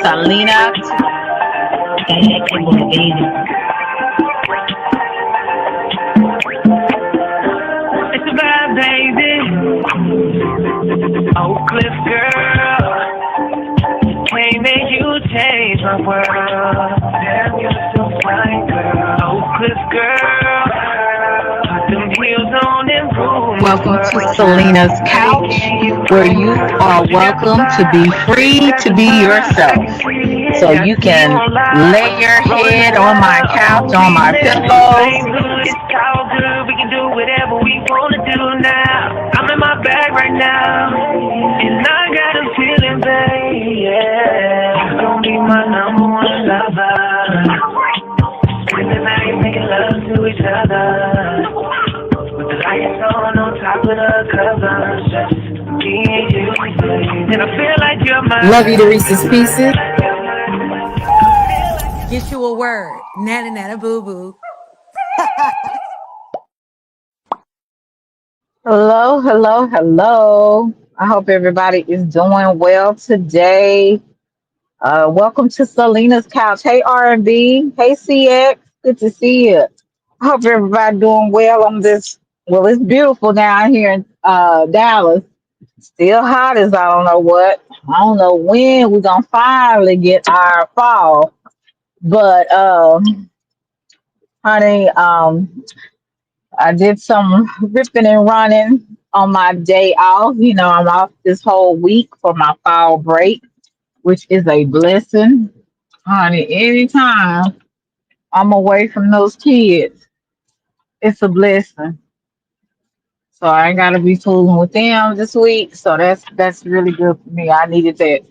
Selena. It's a bad baby. Oak Cliff girl. Can't make you change my world. Damn, you're so fine, girl. Oak Cliff girl. Put them heels on and prove my Welcome to world. Selena's Couch, where you are welcome to be free to be yourself. So you can lay your head on my couch, on my pillows. It's all good, we can do whatever we wanna do now. I'm in my bag right now, and I got a feeling, babe, yeah. You gon' be my number one lover. Spending the night making love to each other. With the lights on top of the covers. Just me and you, babe. And I feel like you're my Love you to Reese's Pieces. Get you a word. Nana nana boo boo. Hello. I hope everybody is doing well today. Welcome to Selena's Couch. Hey R&B. Hey CX. Good to see you. I hope everybody doing well on this. Well, it's beautiful down here in Dallas. Still hot as I don't know what. I don't know when we're gonna finally get our fall. But honey, I did some ripping and running on my day off. You know, I'm off this whole week for my fall break, which is a blessing. Honey, anytime I'm away from those kids, it's a blessing. So I ain't gotta be fooling with them this week. So that's really good for me. I needed that.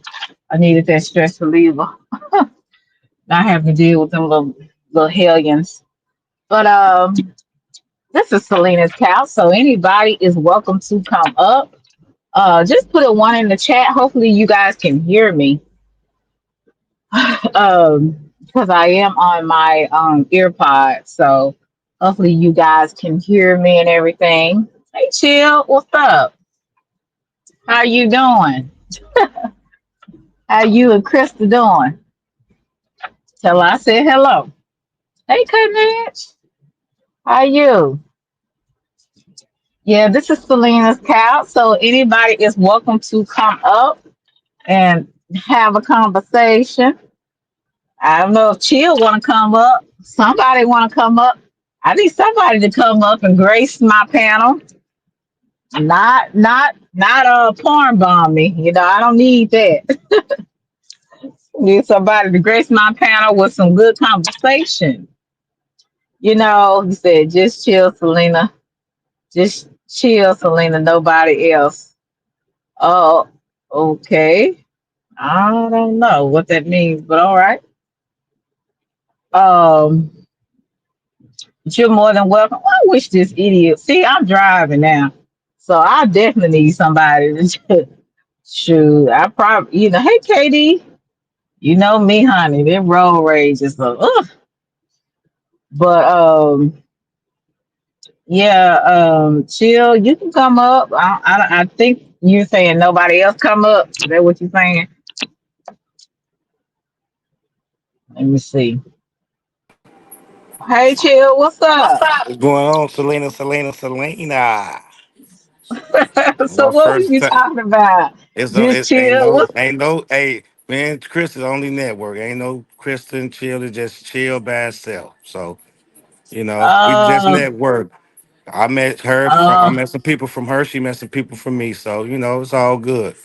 I needed that stress reliever. Not having to deal with them little hellions. But this is Selena's couch, so anybody is welcome to come up. Just put a one in the chat. Hopefully you guys can hear me. Because I am on my earpod, so hopefully you guys can hear me and everything. Hey chill, what's up? How you doing? How you and Krista doing? Tell her I said hello. Hey Mitch, how you? Yeah, this is Selena's couch, so anybody is welcome to come up and have a conversation. I don't know if Chill want to come up. Somebody want to come up. I need somebody to come up and grace my panel. Not porn bomb me. You know, I don't need that. Need somebody to grace my panel with some good conversation. You know, he said, just chill, Selena. Just chill, Selena. Nobody else. Oh, okay. I don't know what that means, but all right. Um, but you're more than welcome. I wish this idiot. See, I'm driving now, so I definitely need somebody to shoot. I probably, hey, Katie, you know me, honey. That road rage is so. Ugh. But yeah, chill. You can come up. I think you're saying nobody else come up. Is that what you're saying? Let me see. Hey, chill. What's up? What's going on, Selena? So My what was first you time. talking about? Just It ain't chill. no What's ain't no hey man. Chris is only network. Ain't no Kristen chill. It's just chill by itself. So we just uh network. I met her from. I uh met some people from her. She met some people from me. So it's all good.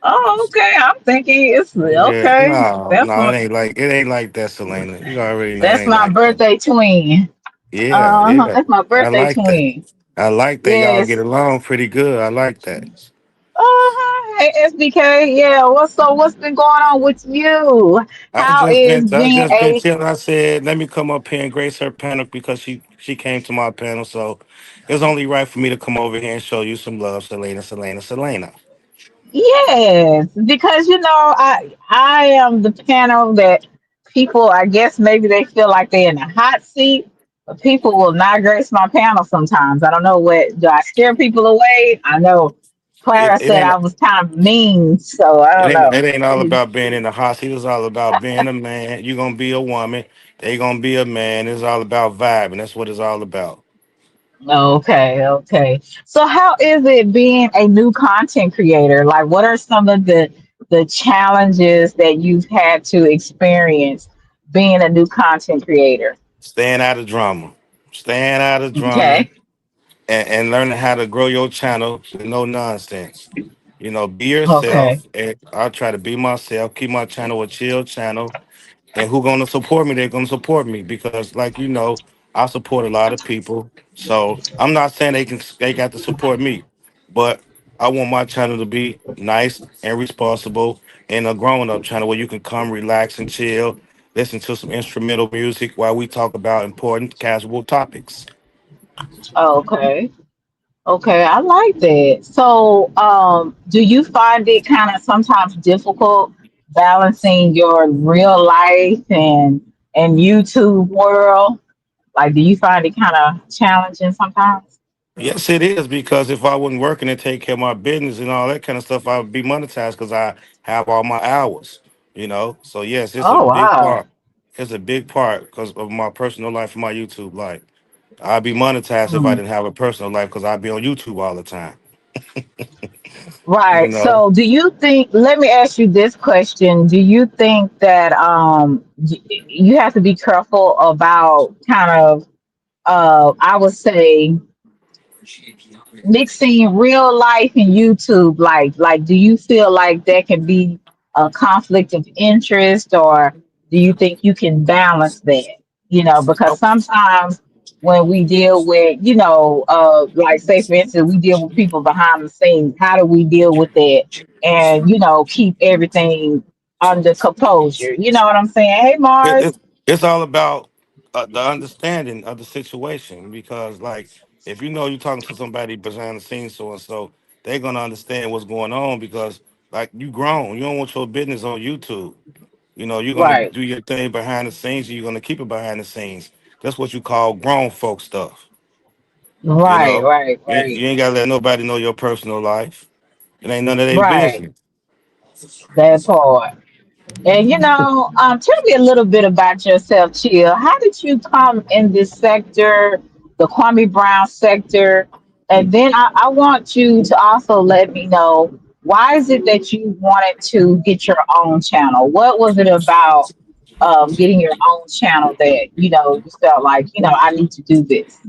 Oh, okay. I'm thinking it's Yeah, okay. That's no, my it ain't like that, Selena. You already know it that's ain't my like that. birthday twin. Yeah. That's my I birthday like that. twin. I like that. Y'all get Yes. along pretty good. I like that. Hey SBK. Yeah. What's been going on with you? How is I being just been a chilling. I said, let me come up here and grace her panel because she came to my panel. So it's only right for me to come over here and show you some love, Selena. yes? Because I am the panel that people, I guess maybe they feel like they're in a hot seat, but people will not grace my panel sometimes. I don't know what, do I scare people away? I know Clara it said ain't I was kind of mean, so I don't know. it ain't all about being in the hospital. It's all about being a man. You're gonna be a woman. They gonna be a man. It's all about vibe, and that's what it's all about. Okay, okay. So how is it being a new content creator? Like what are some of the challenges that you've had to experience being a new content creator? Staying out of drama. Staying out of drama Okay. and learning how to grow your channel with no nonsense. You know, be Okay. yourself. And I try to be myself. Keep my channel a chill channel. And who gonna support me? They're gonna support me because, like you know, I support a lot of people. So I'm not saying they got to support me, but I want my channel to be nice and responsible and a grown up channel where you can come relax and chill, listen to some instrumental music while we talk about important casual topics. Okay. Okay, I like that. So, do you find it kind of sometimes difficult balancing your real life and YouTube world? Like, do you find it kind of challenging sometimes? Yes, it is because if I wasn't working and take care of my business and all that kind of stuff, I would be monetized because I have all my hours. You know, so yes, it's a Oh, big wow. part. It's a big part because of my personal life and my YouTube life. I'd be monetized if I Mm. didn't have a personal life because I'd be on YouTube all the time. You Right. know, So, do you think, let me ask you this question. Do you think that you have to be careful about kind of, I would say, mixing real life and YouTube life? Like, do you feel like there can be a conflict of interest, or do you think you can balance that? Because oh, sometimes when we deal with, like say for instance, we deal with people behind the scenes. How do we deal with that and keep everything under composure? You know what I'm saying? Hey, it, Mars. it, it's all about the understanding of the situation because, like, if you know you're talking to somebody behind the scenes, so and so, they're gonna understand what's going on because, like, you grown. You don't want your business on YouTube. You know, you're gonna Right, do your thing behind the scenes, and you're gonna keep it behind the scenes. That's what you call grown folk stuff. You right, know, right, you right, ain't gotta let nobody know your personal life. It ain't none of their right. business. That part. And tell me a little bit about yourself, Chill. How did you come in this sector, the Kwame Brown sector? And then I want you to also let me know why is it that you wanted to get your own channel? What was it about getting your own channel that you felt like I need to do this?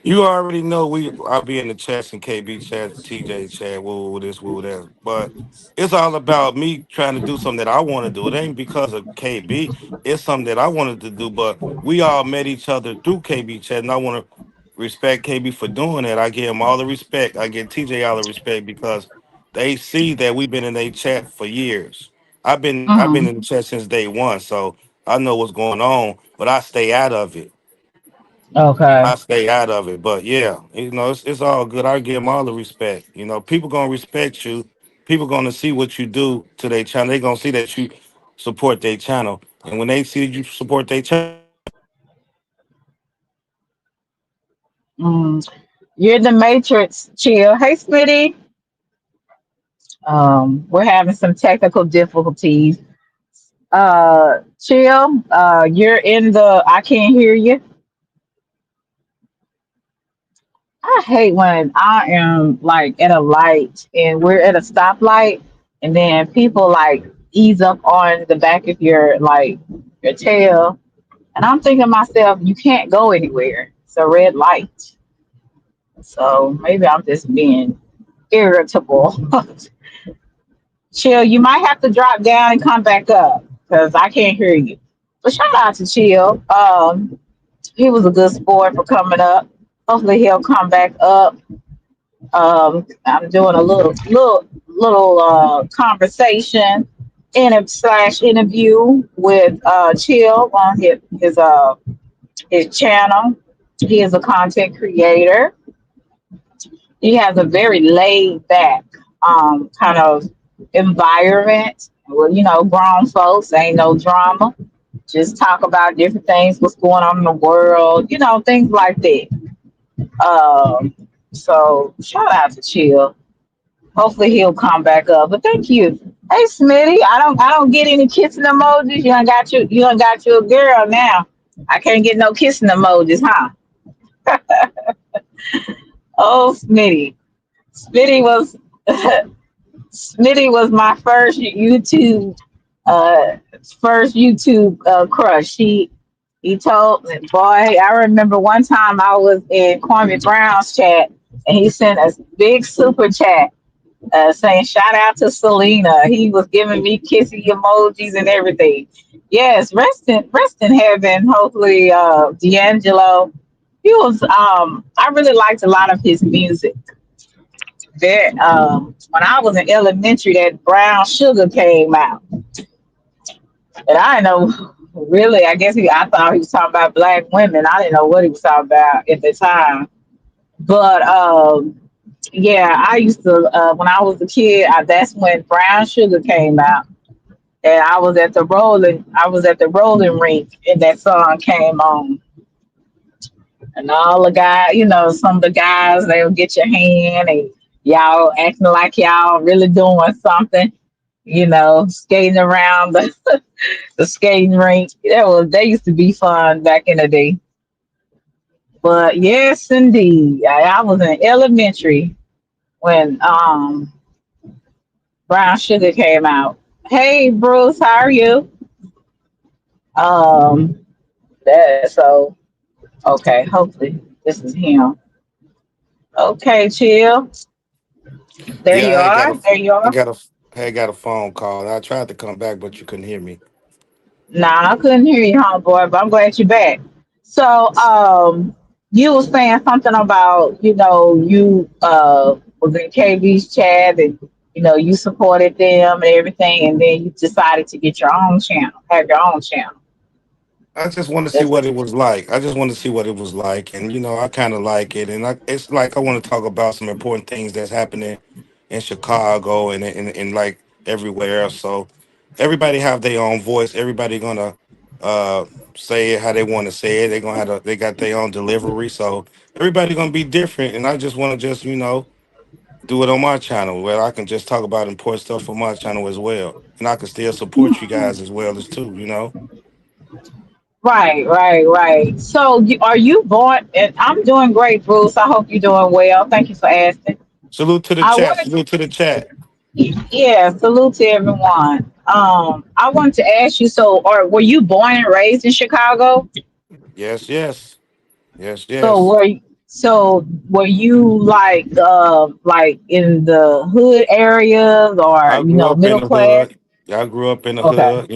You already know I'll be in the chats and KB chats, TJ chat, woo this, woo that. But it's all about me trying to do something that I want to do. It ain't because of KB. It's something that I wanted to do. But we all met each other through KB chat, and I want to respect KB for doing that. I give him all the respect. I give TJ all the respect because they see that we've been in a chat for years. I've been Hmm. in the chat since day one, so I know what's going on, but I stay out of it. Okay. I stay out of it. But yeah, it's all good. I give them all the respect. You know, people gonna respect you. People gonna see what you do to their channel. They gonna see that you support their channel, and when they see you support their channel, Mm. You're in the Matrix, Chill. Hey, Smitty. We're having some technical difficulties. Chill, you're in the, I can't hear you. I hate when I am like at a light and we're at a stoplight and then people like ease up on the back of your tail. And I'm thinking to myself, you can't go anywhere. It's a red light. So maybe I'm just being irritable. Chill, you might have to drop down and come back up because I can't hear you. But shout out to Chill. He was a good sport for coming up. Hopefully he'll come back up. I'm doing a little conversation in slash interview with Chill on his channel. He is a content creator. He has a very laid back kind of environment. Well, grown folks ain't no drama. Just talk about different things, what's going on in the world, things like that. Um, so shout out to Chill. Hopefully he'll come back up. But thank you. Hey Smitty, I don't get any kissing emojis. You done got you a girl now. I can't get no kissing emojis, huh? Oh Smitty. Smitty was Smitty was my uh first YouTube crush. He told me, boy, I remember one time I was in Kwame Brown's chat and he sent a big super chat saying shout out to Selena. He was giving me kissy emojis and everything. Yes, rest in heaven. Hopefully, D'Angelo. He was. I really liked a lot of his music. There, when I was in elementary, that Brown Sugar came out, and I didn't know. Really, I thought he was talking about black women. I didn't know what he was talking about at the time. But yeah, I used to when I was a kid. That's when Brown Sugar came out, and I was at the rolling rink, and that song came on, and all the guys, some of the guys, they'll get your hand, and y'all acting like y'all really doing something, skating around the skating rink. They used to be fun back in the day. But yes, indeed, I was in elementary when Brown Sugar came out. Hey, Bruce, how are you? Um, so okay. Hopefully, this is him. Okay, chill. There Yeah, you are. There you I are. got a, I got a phone call. I tried to come back, but you couldn't hear me. Nah, I couldn't hear you, homeboy, but I'm glad you're back. So, you were saying something about, you was in KB's chat and you supported them and everything, and then you decided to get your own channel, have your own channel. I just want to see That's what it was like. I just want to see what it was like, and I kind of like it, and it's like I want to talk about some important things that's happening in Chicago and like everywhere else. So everybody have their own voice. Everybody gonna uh say it how they want to say it. They got their own delivery. So everybody gonna be different, and I just want to just do it on my channel where I can just talk about important stuff on my channel as well, and I can still support you guys as well as too. right, right, right. So, are you born? And I'm doing great, Bruce. I hope you're doing well. Thank you for asking. Salute to the I chat. wanted Salute to the chat. Yeah, salute to everyone. I wanted to ask you, so, or were you born and raised in Chicago? Yes, yes, yes, So yes. were you like in the hood areas or I grew up in middle the class? hood. I grew up in the Okay. hood.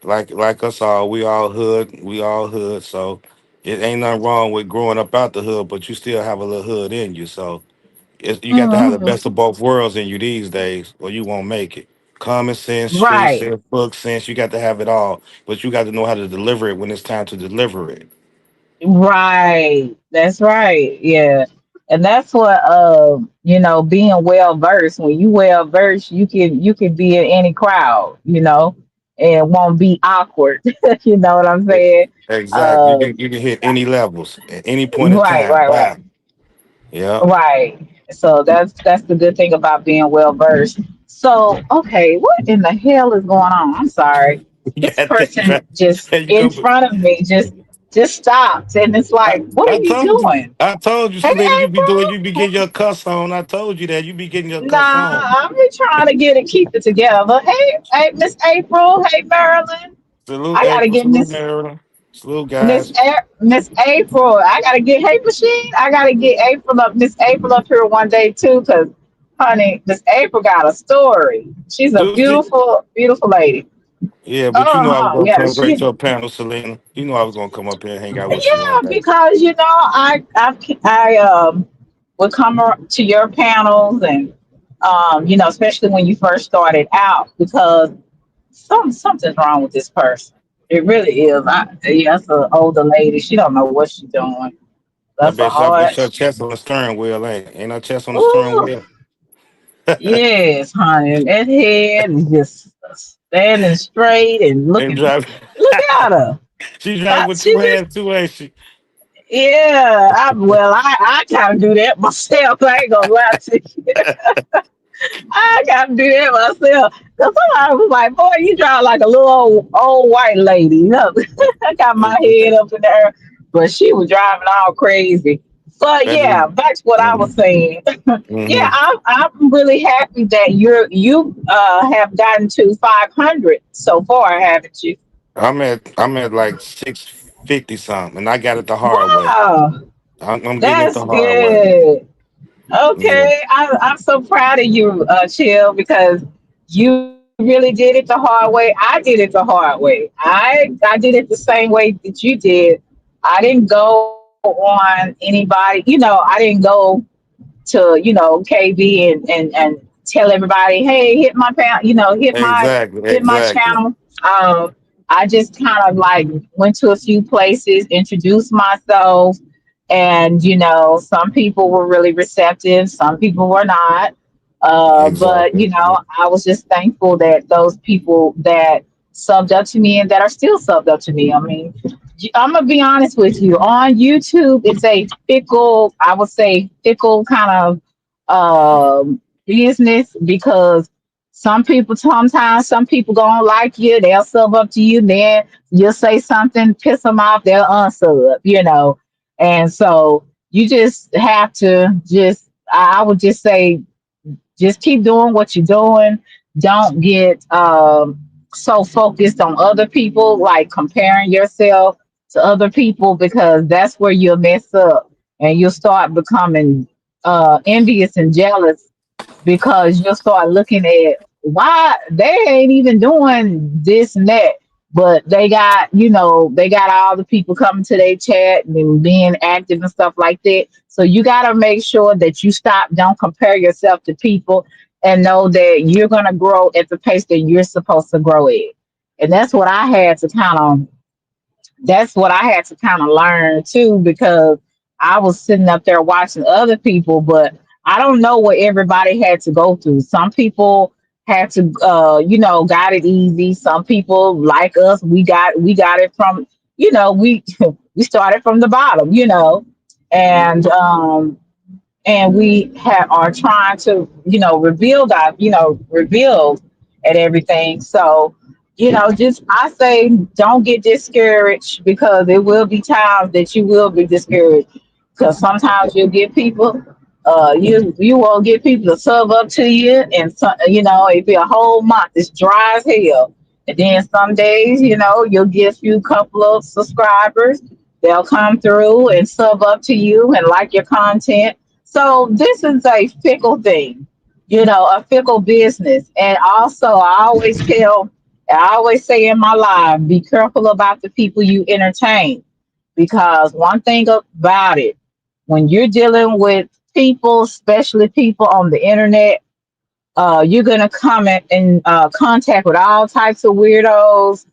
Like us all. We all hood. We all hood. So it ain't nothing wrong with growing up out the hood, but you still have a little hood in you. So you got to have the Hmm. best of both worlds in you these days, or you won't make it. Common sense, street Right. sense, book sense. You got to have it all, but you got to know how to deliver it when it's time to deliver it. Right. That's right. Yeah. And that's what being well versed. When you well versed, you can be in any crowd, and it won't be awkward. You know what I'm E- saying? Exactly. Uh You can hit any levels at any point in right, time. right, right. Wow. Yeah. Right. So that's the good thing about being well versed. So, okay, what in the hell is going on? I'm sorry. You This got that person track. just You in go. front of me just stopped and it's I, like, what are I you told you. doing? I told you, Hey, Selena, April. you be getting your cuss on. I told you that you be getting your cuss Nah, on. I'm just trying to get it, keep it together. Hey, Miss April. Hey, Marilyn. Salute I gotta April. get Salute Miss Maryland. Salute guys. Miss April. I gotta get Hey Machine. I gotta get Miss April up here one day too, cause honey, Miss April got a story. She's a Do she? beautiful, beautiful lady. Yeah, but you Uh know I was huh. gonna Yeah, come great she. to a panel, Selena. You know I was gonna come up here and hang out with you one Yeah, day. because I would come to your panels and especially when you first started out because something's wrong with this person. It really is. Yeah, that's an older lady. She don't know what she's doing. I That's a bet you. I bet hard. your chest on the steering wheel, ain't it? Ain't no chest on the steering Ooh, wheel. yes, honey. That head is just standing straight and And looking. drive. Look at her. She drive with She two just hands too, ain't she? Yeah, I kind of do that myself. I ain't gonna lie to you. I gotta do that myself. Cause somebody was like, "Boy, you drive like a little old white lady." You know, I got my head up in the air, but she was driving all crazy. But That yeah, is, back to what I was saying. Yeah, mm-hmm. I'm really happy that you have gotten to 500 so far, haven't you? I'm at like 650 something, and I got it the hard way. Wow, I'm getting it that's the hard way. good. Yeah, Okay, I'm so proud of you, Chill, because you really did it the hard way. I did it the hard way. I did it the same way that you did. I didn't go on anybody. I didn't go to KB and tell everybody, hey, hit my pound, exactly, hit my exactly, channel. I just kind of like went to a few places, introduced myself, and some people were really receptive, some people were not. But exactly. I was just thankful that those people that subbed up to me and that are still subbed up to me. I mean, I'm gonna be honest with you. On YouTube, it's a fickle, I would say, fickle kind of business because some people gonna like you, they'll sub up to you, then you'll say something, piss them off, they'll unsub. And so you just have to I would just say just keep doing what you're doing. Don't get so focused on other people, like comparing yourself to other people, because that's where you'll mess up and you'll start becoming envious and jealous because you'll start looking at why they ain't even doing this and that. But they got all the people coming to their chat and being active and stuff like that. So you got to make sure that you stop, don't compare yourself to people, and know that you're going to grow at the pace that you're supposed to grow at. And that's what I had to kind of learn too, because I was sitting up there watching other people, but I don't know what everybody had to go through. Some people had to, got it easy. Some people like us, we got it from, we we started from the bottom, and we are trying to rebuild and everything. So just I say don't get discouraged, because there will be times that you will be discouraged, because sometimes you'll get people, you won't get people to sub up to you, and it'll be a whole month, it's dry as hell. And then some days, you'll get a few couple of subscribers, they'll come through and sub up to you and like your content. So this is a fickle thing, a fickle business. And also, I always say in my life, be careful about the people you entertain, because one thing about it, when you're dealing with people, especially people on the internet, you're gonna come in contact with all types of weirdos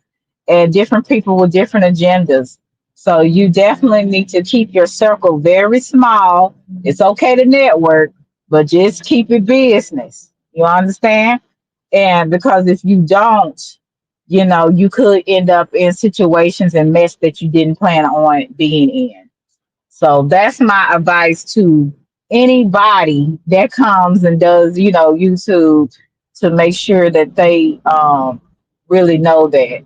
and different people with different agendas. So you definitely need to keep your circle very small. It's okay to network, but just keep it business. You understand? And because if you don't, you could end up in situations and mess that you didn't plan on being in. So that's my advice to anybody that comes and does, YouTube, to make sure that they really know that.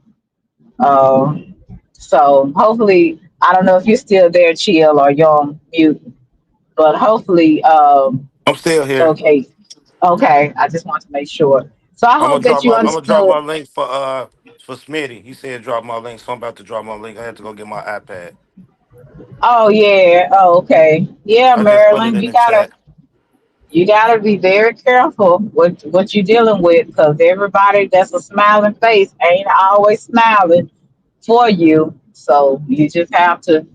So hopefully, I don't know if you're still there, Chill, or you're on mute, but hopefully, I'm still here. okay, okay. I just want to make sure. So I hope that you I'm gonna drop understood. my link for Smitty. He said drop my link, so I'm about to drop my link. I had to go get my iPad. Oh yeah. Oh, okay. Yeah, I just put it Marilyn, in you the gotta chat. you gotta be very careful with what you're dealing with, because everybody that's a smiling face ain't always smiling for you. So you just have to.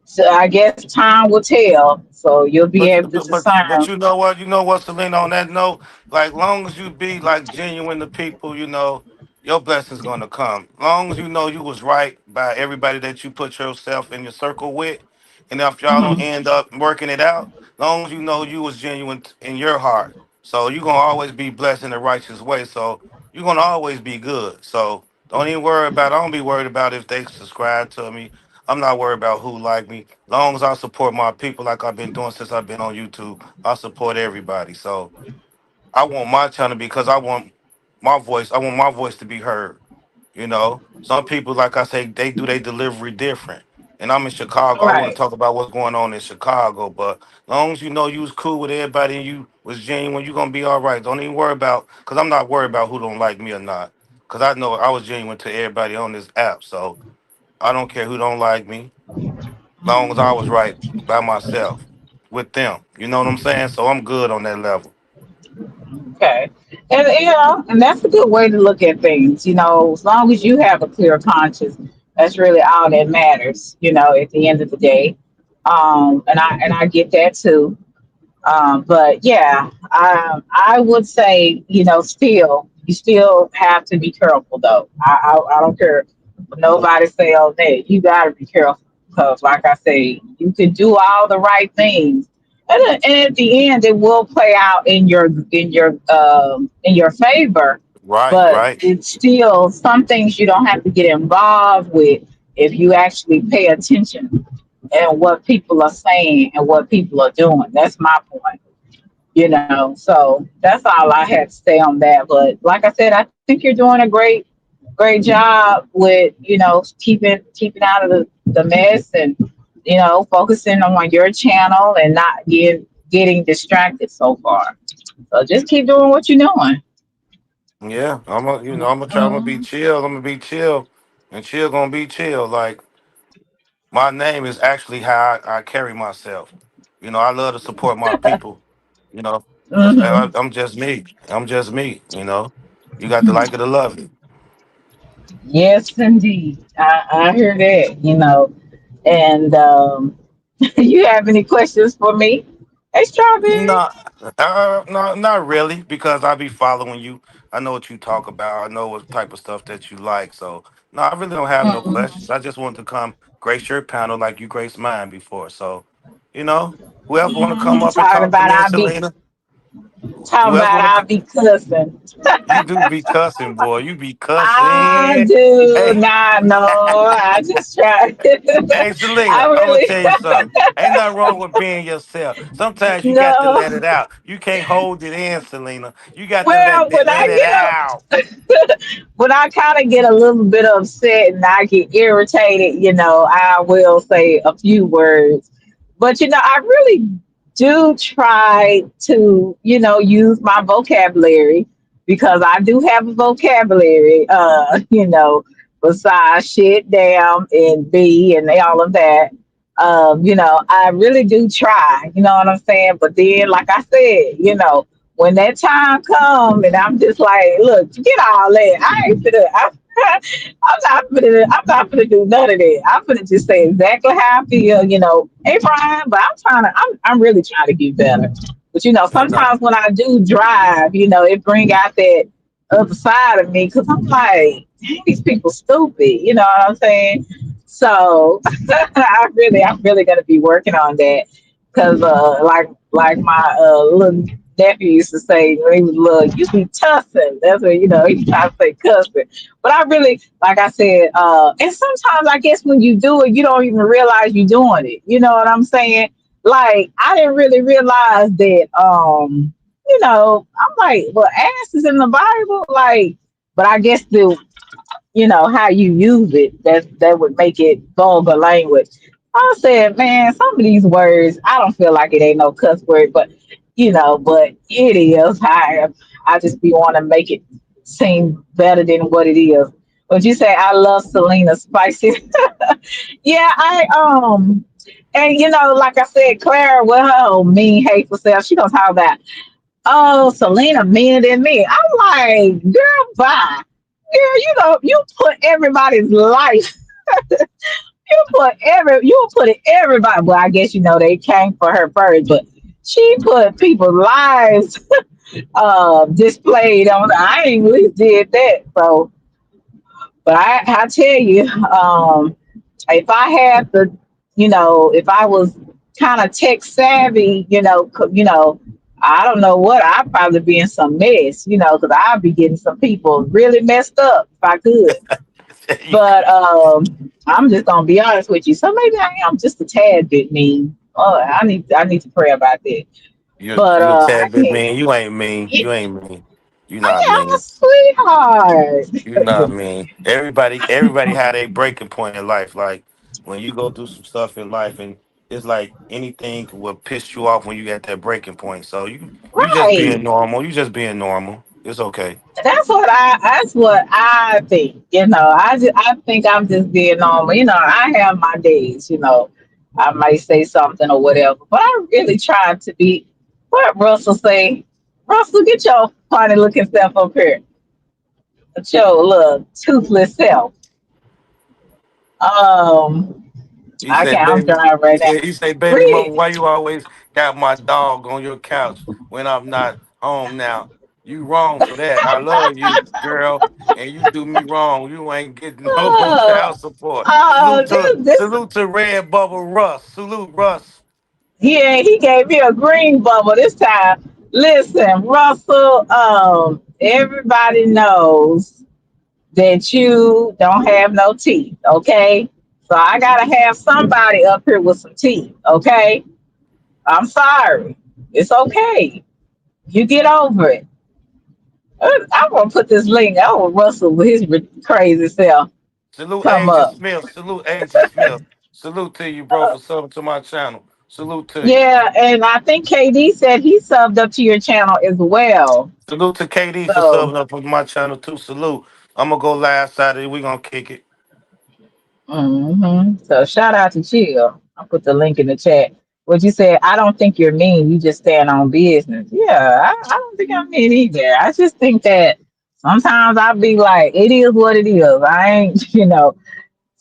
So I guess time will tell. So you'll be But able to but discern. you know what? You know what, Selena? On that note, like long as you be like genuine to people, your blessings gonna come. Long as you know you was right by everybody that you put yourself in your circle with, and if y'all don't Mhm. end up working it out, long as you know you was genuine in your heart, so you gonna always be blessed in the righteous way. So you gonna always be good. So don't even worry about. I don't be worried about if they subscribe to me. I'm not worried about who like me. Long as I support my people, like I've been doing since I've been on YouTube, I support everybody. So I want my channel because I want my voice to be heard. Some people, like I say, they do their delivery different. And I'm in Chicago. I want to Right. talk about what's going on in Chicago. But long as you know you was cool with everybody and you was genuine, you gonna be all right. Don't even worry about, cause I'm not worried about who don't like me or not. Cause I know I was genuine to everybody on this app. So I don't care who don't like me, long as I was right by myself with them. You know what I'm saying? So I'm good on that level. Okay. And and that's a good way to look at things. As long as you have a clear conscience, that's really all that matters. At the end of the day, and I get that too. But yeah, I would say, still, you still have to be careful though. I don't care what nobody say on that. You got to be careful because, like I say, you can do all the right things, and at the end, it will play out in your favor. Right, But right. it's still some things you don't have to get involved with if you actually pay attention and what people are saying and what people are doing. That's my point. So that's all I had to say on that. But like I said, I think you're doing a great job with keeping out of the mess and focusing on your channel and not getting distracted so far. So just keep doing what you're doing. Yeah, I'm gonna try. I'm gonna be Mhm. chill. I'm gonna be chill, and chill gonna be chill. Like my name is actually how I carry myself. I love to support my people. You know, Mhm. I'm just me. I'm just me. You got to like it or love it. Yes, indeed. I hear that. And you have any questions for me? Hey, Strawberry. No, no, not really, because I be following you. I know what you talk about. I know what type of stuff that you like. So no, I really don't have no questions. Mhm. I just want to come grace your panel like you graced mine before. So, you know, whoever want to come up and Talking talk to about me and I be Selena, talking whoever about want I to, be cussing. you do be cussing, boy. You be I cussing. do Hey, not know. I just try. hey, I Selena, I'm gonna really tell you something. Ain't nothing wrong with being yourself. Sometimes you got to let no. it out. You can't hold it in, Selena. You got to Well, let it out. when I kind of get a little bit upset and I get irritated, I will say a few words. But I really do try to, use my vocabulary because I do have a vocabulary, besides shit, damn, and be and all of that. I really do try, you know what I'm saying? But then, like I said, when that time comes and I'm just like, look, get all that. I ain't finna, I'm not finna do none of that. I'm finna just say exactly how I feel, Hey Brian, but I'm really trying to get better. But And sometimes when I do drive, it bring out that other side of me because I'm like, dang, these people stupid, you know what I'm saying? So I'm really gonna be working on that because like my little nephew used to say when he was little, you be tussing. That's what he tried to say cussing. But I really, like I said, and sometimes I guess when you do it, you don't even realize you're doing it. You know what I'm saying? Like I didn't really realize that. I'm like, well, ass is in the Bible, like, but I guess how you use it, that would make it vulgar language. I said, man, some of these words, I don't feel like it ain't no cuss word, but it is. I just be want to make it seem better than what it is. But you say I love Selena spicy. Yeah, and like I said, Clara with her own mean, hateful self, she gonna talk about, oh, Selena meaner than me. I'm like, girl, bye. Girl, you put everybody's life, you put it everybody. Well, I guess they came for her first, but she put people's lives displayed on. I ain't really did that. So, but I tell you, if I had the, if I was kind of tech savvy, I don't know what I'd probably be in some mess, because I'd be getting some people really messed up if I could. But I'm just gonna be honest with you. So maybe I am just a tad bit mean. Oh, I need to pray about that. But You a I tad bit can't. mean. You ain't mean. Yeah, You ain't mean. You I not mean, I'm a mean. sweetheart. You not mean. Everybody had a breaking point in life. Like when you go through some stuff in life, and it's like anything will piss you off when you get that breaking point. So you just being Right. normal. You just being normal. It's okay. That's what I think. I think I'm just being normal. I have my days. I might say something or whatever, but I really try to be. What Russell say? Russell, get your funny looking self up here. Get your little toothless self. Um, He I said, can't. I'm baby. driving He right now. said, he said, baby mama, Read. why you always got my dog on your couch when I'm not home now? You wrong for that. I love you, girl, and you do me wrong. You ain't getting no more Oh, child support. oh, this. Salute to Red Bubble Russ. Salute Russ. Yeah, he gave me a green bubble this time. Listen, Russell. Everybody knows that you don't have no teeth. Okay, so I gotta have somebody up here with some teeth. Okay, I'm sorry. It's okay. You get over it. I'm gonna put this link. I want Russell with his crazy self Salute come Agent up. Smith. Salute Agent Smith. Salute to you, bro, for subbing to my channel. Salute to you. Yeah, and I think KD said he subbed up to your channel as well. Salute to KD for So, subbing up on my channel too. Salute. I'm gonna go live Saturday. We gonna kick it. so shout out to Chill. I'll put the link in the chat. What you said, I don't think you're mean. You just stand on business. Yeah, I don't think I'm mean either. I just think that sometimes I'll be like, it is what it is. I ain't,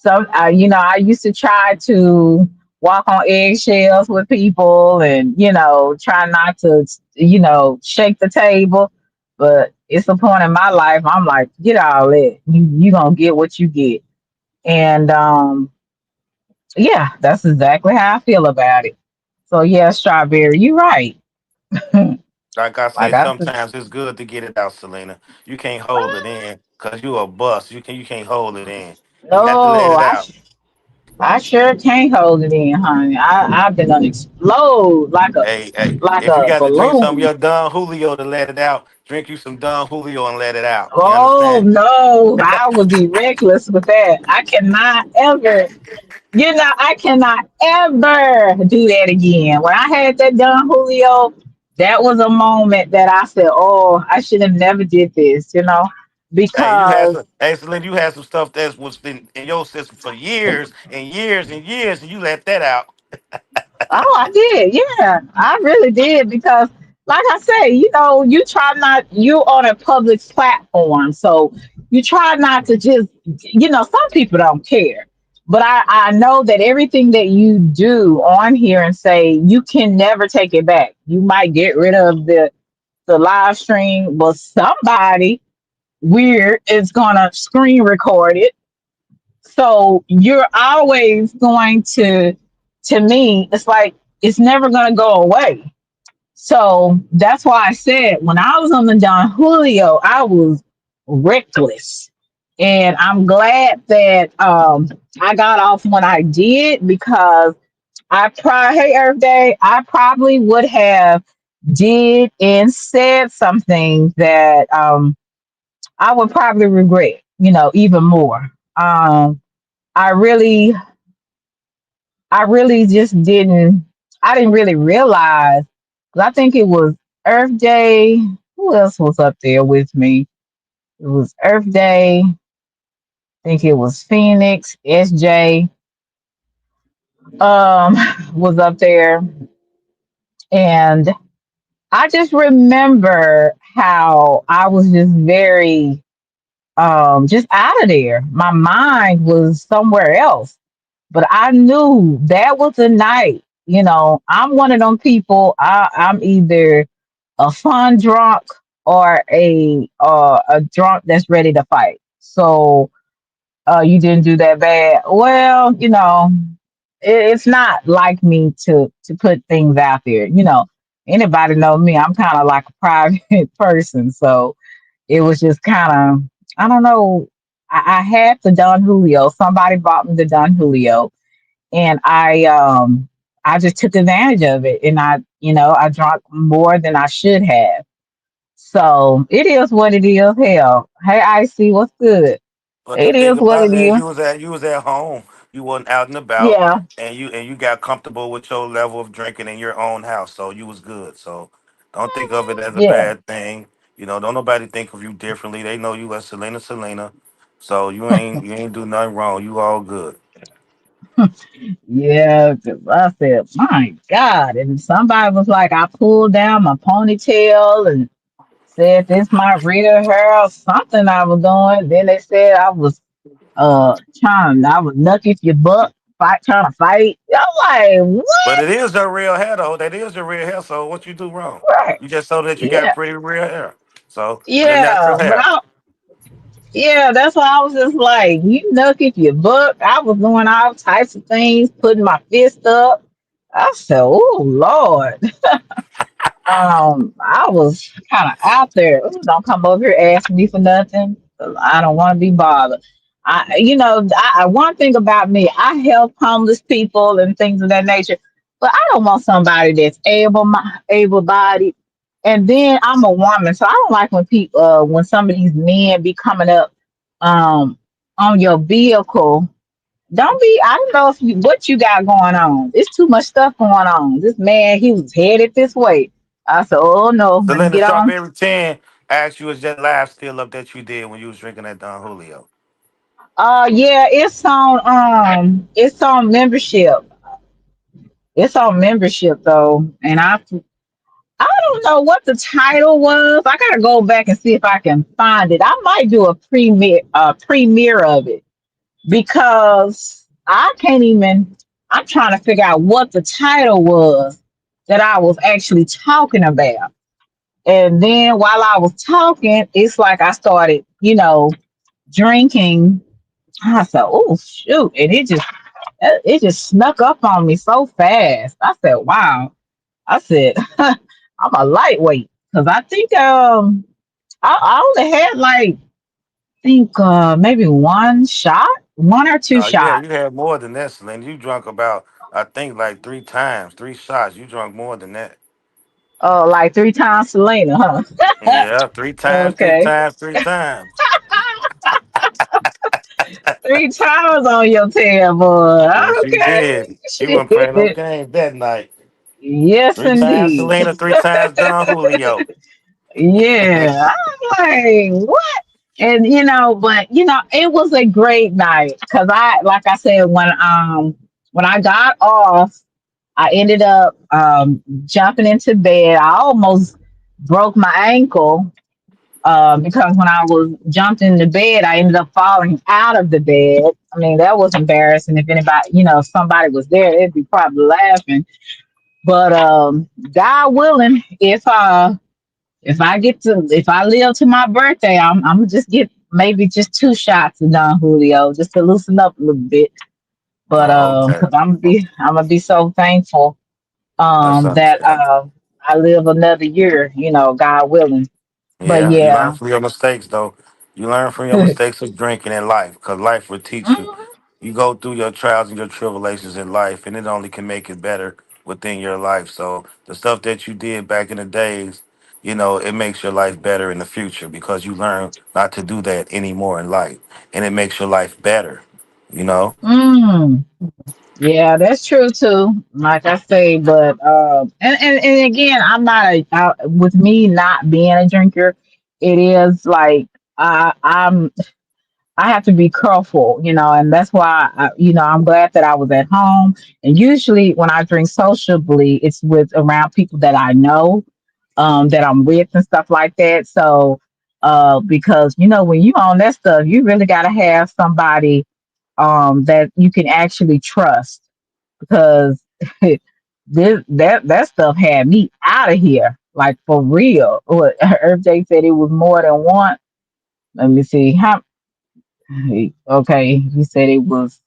I used to try to walk on eggshells with people and, try not to, shake the table. But it's a point in my life, I'm like, get all that. You going to get what you get. And yeah, that's exactly how I feel about it. So, yeah, Strawberry, you're right. Like I say, Like I said, sometimes it's good to get it out, Selena. You can't hold it in because you a bust. You can't hold it in. You got to let no, it out. I sure can't hold it in, honey. I've been gonna explode Hey, like if you a got to drink some of balloon. your Don Julio to let it out, drink you some Don Julio and let it out. You Oh understand? no, I would be reckless with that. I cannot ever, I cannot ever do that again. When I had that Don Julio, that was a moment that I said, "Oh, I should have never did this," Hey, you had because some. Hey, Selena, you had some stuff that was in your system for years and years and years, and you let that out. oh, I did. Yeah, I really did because, like I say, you try not, you on a public platform, so you try not to just, some people don't care. But I know that everything that you do on here and say, you can never take it back. You might get rid of the live stream, but somebody weird is gonna screen record it. So you're always going to me, it's like it's never going to go away. So that's why I said when I was on the Don Julio, I was reckless. And I'm glad that I got off when I did because hey Earth Day, I probably would have did and said something that I would probably regret, even more. I really I really just didn't. I didn't really realize. 'Cause I think it was Earth Day. Who else was up there with me? It was Earth Day. I think it was Phoenix. SJ was up there, and I just remember how I was just very just out of there. My mind was somewhere else. But I knew that was the night. I'm one of them people. I'm either a fun drunk or a drunk that's ready to fight. So you didn't do that bad. Well, it's not like me to put things out there. Anybody know me? I'm kind of like a private person. So it was just kind of, I don't know. I had the Don Julio. Somebody bought me the Don Julio, and I just took advantage of it, and I drank more than I should have. So it is what it is. Hell, hey, Icy, what's good? But the It thing is what about it it is, is. you was at home, you wasn't out and about, Yeah, and you got comfortable with your level of drinking in your own house, so you was good. So don't think of it as a yeah, bad thing. Don't nobody think of you differently. They know you as Selena. So you ain't do nothing wrong. You all good. yeah. 'Cause I said, my God, and somebody was like, I pulled down my ponytail and said this my Rita hair or something I was doing. Then they said I was I was lucky if you buck fight trying to fight. I'm like, But what? it is your real hair though. That is your real hair. So what you do wrong? Right. You just so that you got Yeah. pretty real hair. So your natural Yeah. But hair. yeah, that's why I was just like, you nuck if you buck. I was doing all types of things, putting my fist up. I said, oh Lord. I was kind of out there. Ooh, don't come over here asking me for nothing. 'Cause I don't want to be bothered. One thing about me, I help homeless people and things of that nature, but I don't want somebody that's able bodied. And then I'm a woman, so I don't like when people, when some of these men be coming up, um, on your vehicle. Don't be. I don't know if you what you got going on. It's too much stuff going on. This man, he was headed this way. I said, "Oh no, let me Selena get on." Strawberry 10 asked you, is that live still up that you did when you was drinking that Don Julio? Yeah, it's on membership. It's on membership though, and I don't know what the title was. I gotta go back and see if I can find it. I might do a premiere of it because I can't even. I'm trying to figure out what the title was that I was actually talking about. And then while I was talking, it's like I started, drinking. I said, "Oh shoot!" And it just snuck up on me so fast. I said, "Wow!" I said, "I'm a lightweight," because I think I only had like think maybe one shot, one or two No, shots. you had more than that, Selena. You drunk about, I think, like three times, three shots. You drunk more than that. Like three times Selena, huh? Yeah, three times, three Okay. times, three times. Three times on your tail, boy. Yes, you did. Okay. You weren't playing no Shit. games that night. Yes, Three times indeed. Selena, three times Don Julio. Yeah. I'm like, what? And but it was a great night because like I said, when I got off, I ended up jumping into bed. I almost broke my ankle because when I was jumped into bed, I ended up falling out of the bed. I mean, that was embarrassing. If anybody, if somebody was there, they'd be probably laughing. But God willing, if I live to my birthday, I'm gonna just get maybe just two shots of Don Julio just to loosen up a little bit. But Oh, okay. because I'm gonna be so thankful That's that understandable. I live another year, God willing. But Yeah, you learn yeah. from your mistakes, though. You learn from your mistakes of drinking in life, because life will teach you. Mhm. You go through your trials and your tribulations in life, and it only can make it better within your life. So the stuff that you did back in the days, it makes your life better in the future because you learn not to do that anymore in life, and it makes your life better. You know. Mm. Yeah, that's true too. Like I say, but and again, I'm not with me not being a drinker. It is like I have to be careful, and that's why I'm glad that I was at home. And usually, when I drink sociably, it's with around people that I know, that I'm with and stuff like that. So, because when you on that stuff, you really got to have somebody that you can actually trust because that stuff had me out of here, like for real. What Earth Day said it was more than one. Let me see how. Okay, he said it was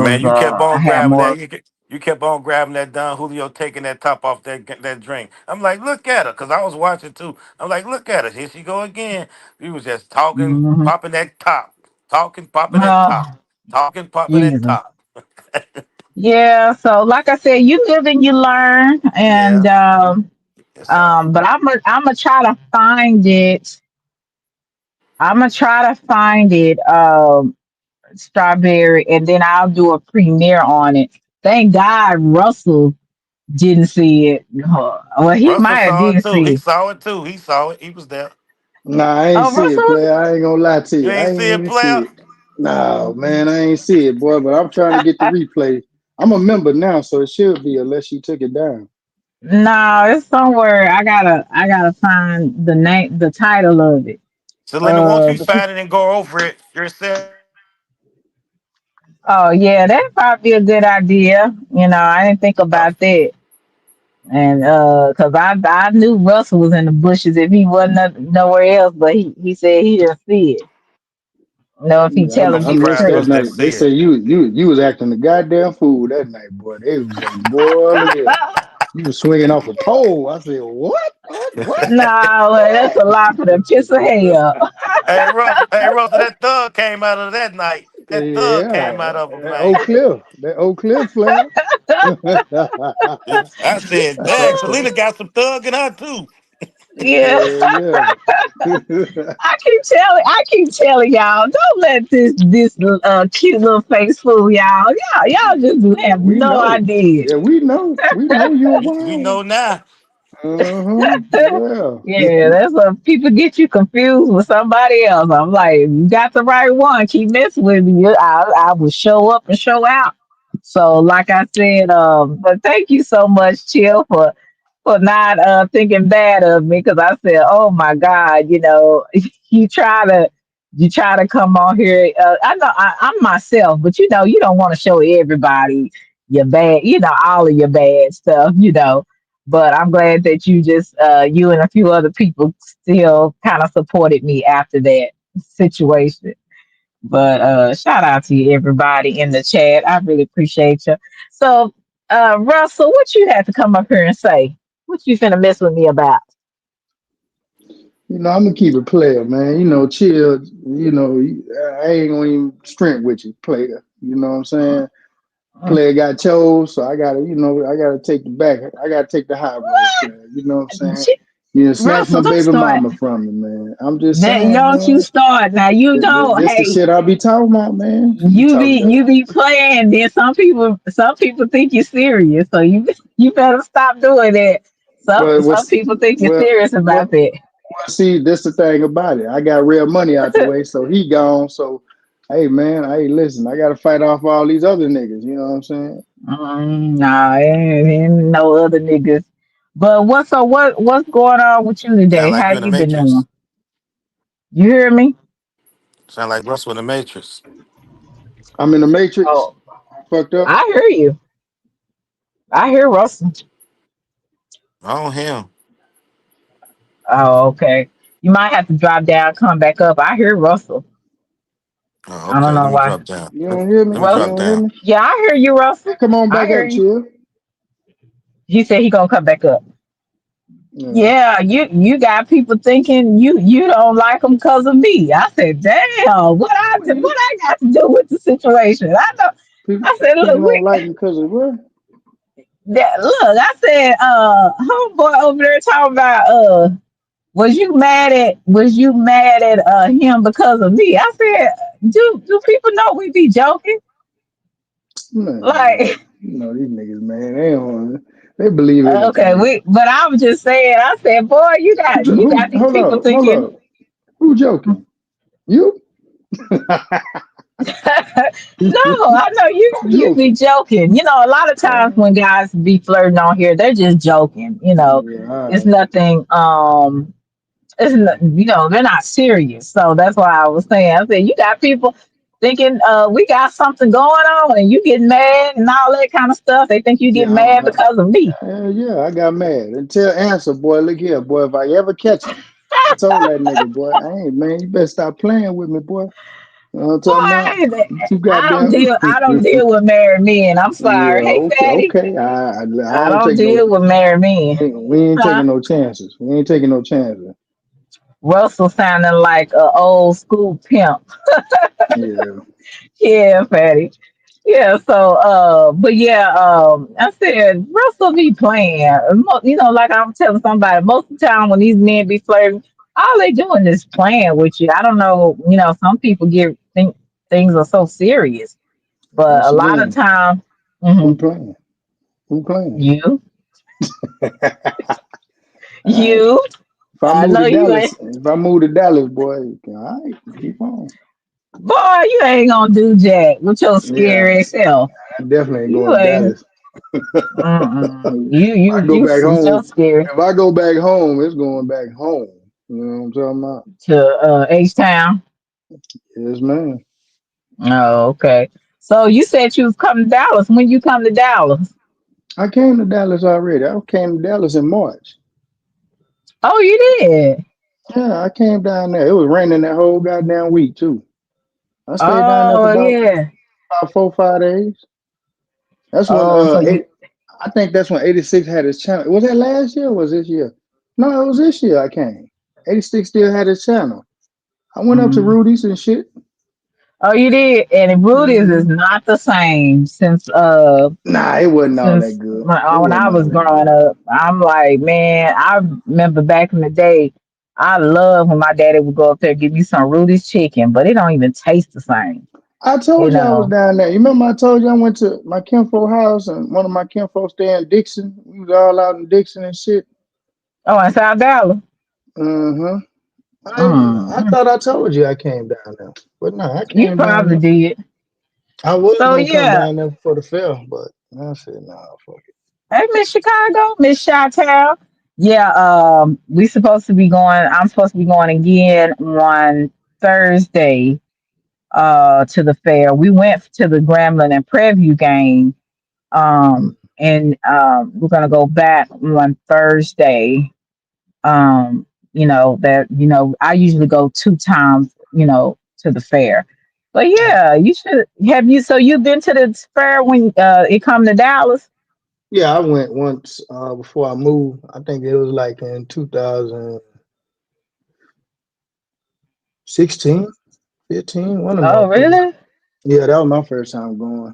Man, you kept I on had grabbing that. more. You kept on grabbing that Don Julio, taking that top off that drink. I'm like, look at her, cause I was watching too. I'm like, look at her, here she go again. We was just talking, Hmm. popping that top. Talking, popping at top. Oh, Talking, popping at Jesus. top. Yeah. So, like I said, you live and you learn, Yeah. and Yes, sir. but I'm gonna try to find it. I'm gonna try to find it. Strawberry, and then I'll do a premiere on it. Thank God Russell didn't see it. Well, he Russell might have saw it did too. see He it. saw it too. He saw it. He was there. Nah, I ain't Oh, see it, Russell. player. I ain't gonna lie to You you. I ain't ain't see it, even see player? it. Nah, man, I ain't see it, boy. But I'm trying to get the replay. I'm a member now, so it should be unless you took it down. No, it's somewhere. I gotta find the name, the title of it. Selena, won't you Because find it and go over it yourself? oh yeah, that'd probably be a good idea. I didn't think about that. And because I knew Russell was in the bushes if he wasn't nowhere else, but he said he didn't see it. If he Yeah, I'm telling I me the missed surprised that truth. Russ didn't night. They see it. say you was acting the goddamn fool that night, boy. They was like, boy, look here. You was swinging off a pole. I said, what? What? Nah, well, that's a lot for the piss of hell. Hey Russell, that thug came out of that night. That thug came Yeah, out of him, that man. Oak Cliff, that Oak Cliff flag. I said, dang, Selena got some thug in her too. Yeah, Yeah, yeah. I keep telling y'all, don't let this cute little face fool y'all. Y'all just have We no know. idea. Yeah, we know. We know you're a We wild know one. now. Yeah. Yeah, that's what people get you confused with somebody else. I'm like, you got the right one. Keep messing with me. I will show up and show out. So, like I said, but thank you so much, Chill, for not thinking bad of me because I said, oh my God, you try to you try to come on here. I know I'm myself, but you don't want to show everybody your bad, all of your bad stuff. But I'm glad that you and a few other people still kind of supported me after that situation. But shout out to you, everybody in the chat. I really appreciate you. So, Russell, what you had to come up here and say? What you finna mess with me about? I'm gonna keep it player, man. Chill. I ain't gonna even strength with you, player. You know what I'm saying? Mm. Player got chose, so I gotta take the back. I gotta take the high road, What? player. You know what I'm saying? Shit, You snatch my Russell, don't baby start. mama from me, man. I'm just That saying, don't you man. start now. You know, This the hey, shit I be talking about, man. You you be talking that? you be playing. Then some people think you're serious, so you better stop doing that. Some Well, some what's people think you're well, serious about well, that. see, this the thing about it. I got real money out the way, so he gone. So, hey, man, hey, listen, I got to fight off all these other niggas. You know what I'm saying? Nah, ain't no other niggas. But what's going on with you Sound today? like How you in the you been Matrix. doing? You hear me? Sound like Russell in the Matrix. I'm in the Matrix. Oh, I'm fucked up. I hear you. I hear Russell. Oh him. Oh, okay. You might have to drop down, come back up. I hear Russell. Oh, I don't okay. know Let me why. drop down. You don't hear me? Let me You Russ, drop don't hear down. me? yeah, I hear you, Man, Russell. come on I back hear up, you. chill. He said he gonna come back up. Yeah. Yeah, you got people thinking you don't like them because of me. I said, damn, what I got to do with the situation? I know. People, I said, people look, don't like me because of what? I said, homeboy over there talking about was you mad at him because of me? I said, do people know we be joking? Man, Like, these niggas, man, they believe okay, anything. but I was just saying, I said, boy, you got these Hold people up, hold thinking. up. Who joking? You? No, I know you Who you be joking? joking. A lot of times when guys be flirting on here, they're just joking. Yeah, all It's right. nothing. They're not serious. So that's why I was saying. I said you got people thinking we got something going on, and you get mad and all that kind of stuff. They think you get Yeah, mad because of me. hell yeah, I got mad. And tell Answer, boy, look here, boy, if I ever catch him, I told that nigga, boy, hey, man, you better stop playing with me, boy. You know what I'm Boy, talking about? You too I don't goddamn. deal. I don't deal with married men. I'm Yeah, sorry. Hey, okay, fatty. okay. I I don't don't take no. deal with married men. We ain't Huh? taking no chances. We ain't taking no chances. Russell sounding like a old school pimp. Yeah, Yeah, Fatty. Yeah, so but yeah, I said Russell be playing. Like I'm telling somebody, most of the time when these men be flirting, all they doing is playing with you. I don't know, some people think things are so serious, but a once lot of again, time, who mhm, playing? Who playing? you, All right. you, If I I move know to you Dallas, ain't, if I move to Dallas, boy, all right, keep on. boy, you ain't gonna do jack with your Yeah, scary self. I definitely ain't You going to ain't, Dallas. you, I go you, back with your home. scary If I go back home, it's going back home. You know what I'm talking about? to H Town. Yes, man. Oh, okay. So you said you was coming to Dallas. When you come to Dallas? I came to Dallas already. I came to Dallas in March. Oh, you did. Yeah, I came down there. It was raining that whole goddamn week too. I stayed down there for Oh, yeah. about 4 5 days. That's when Oh, so you. I think that's when 86 had his channel. Was that last year or was this year? No, it was this year I came. 86 still had his channel. I went up to Mm. Rudy's and shit. Oh, you did. And Rudy's is Hmm. not the same Nah, it wasn't all that since good. It when I wasn't all was that growing good. up. I'm like, man, I remember back in the day. I love when my daddy would go up there and give me some Rudy's chicken, but it don't even taste the same. I You told you I was know. down there. You remember I told you I went to my kinfolk house and one of my kinfolk stay in Dixon. We was all out in Dixon and shit. Oh, in South Dallas. Uh-huh. I Mm. thought I told you I came down there. But no, I You came down probably there. did. I was So gonna come yeah. down there for the fair, but I said, nah, fuck it. Hey, Miss Chicago, Miss Chi-Town. Yeah, we supposed to be going. I'm supposed to be going again on Thursday. To the fair. We went to the Gremlin and Preview game. And we're gonna go back on Thursday. I usually go 2 times. To the fair. But yeah, you should have you. So you've been to the fair when it come to Dallas? Yeah, I went once before I moved. I think it was like in 2016, 15, one of Oh, motherfuckers. really? Yeah, that was my first time going.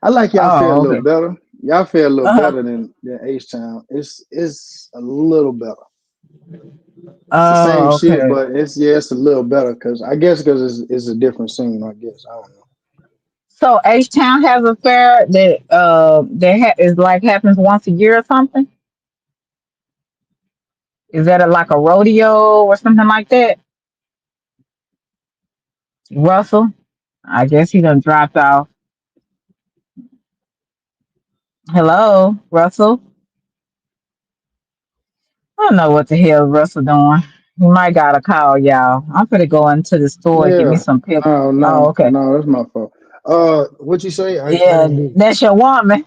I like y'all fair a Oh, little okay. better. Y'all fair a little Uh-huh. better than H Town. It's a little better. It's the same Oh, shit, okay. but it's a little better because I guess because it's a different scene. I guess I don't know. So H Town has a fair that is like happens once a year or something. Is that like a rodeo or something like that? Russell, I guess he done dropped off. Hello, Russell. I don't know what the hell Russell doing. He might got a call, y'all. I'm gonna go into the store and get me Yeah, some pip. no, Oh, no, okay. no, that's my fault. What you say? I Yeah, didn't do. that's your woman.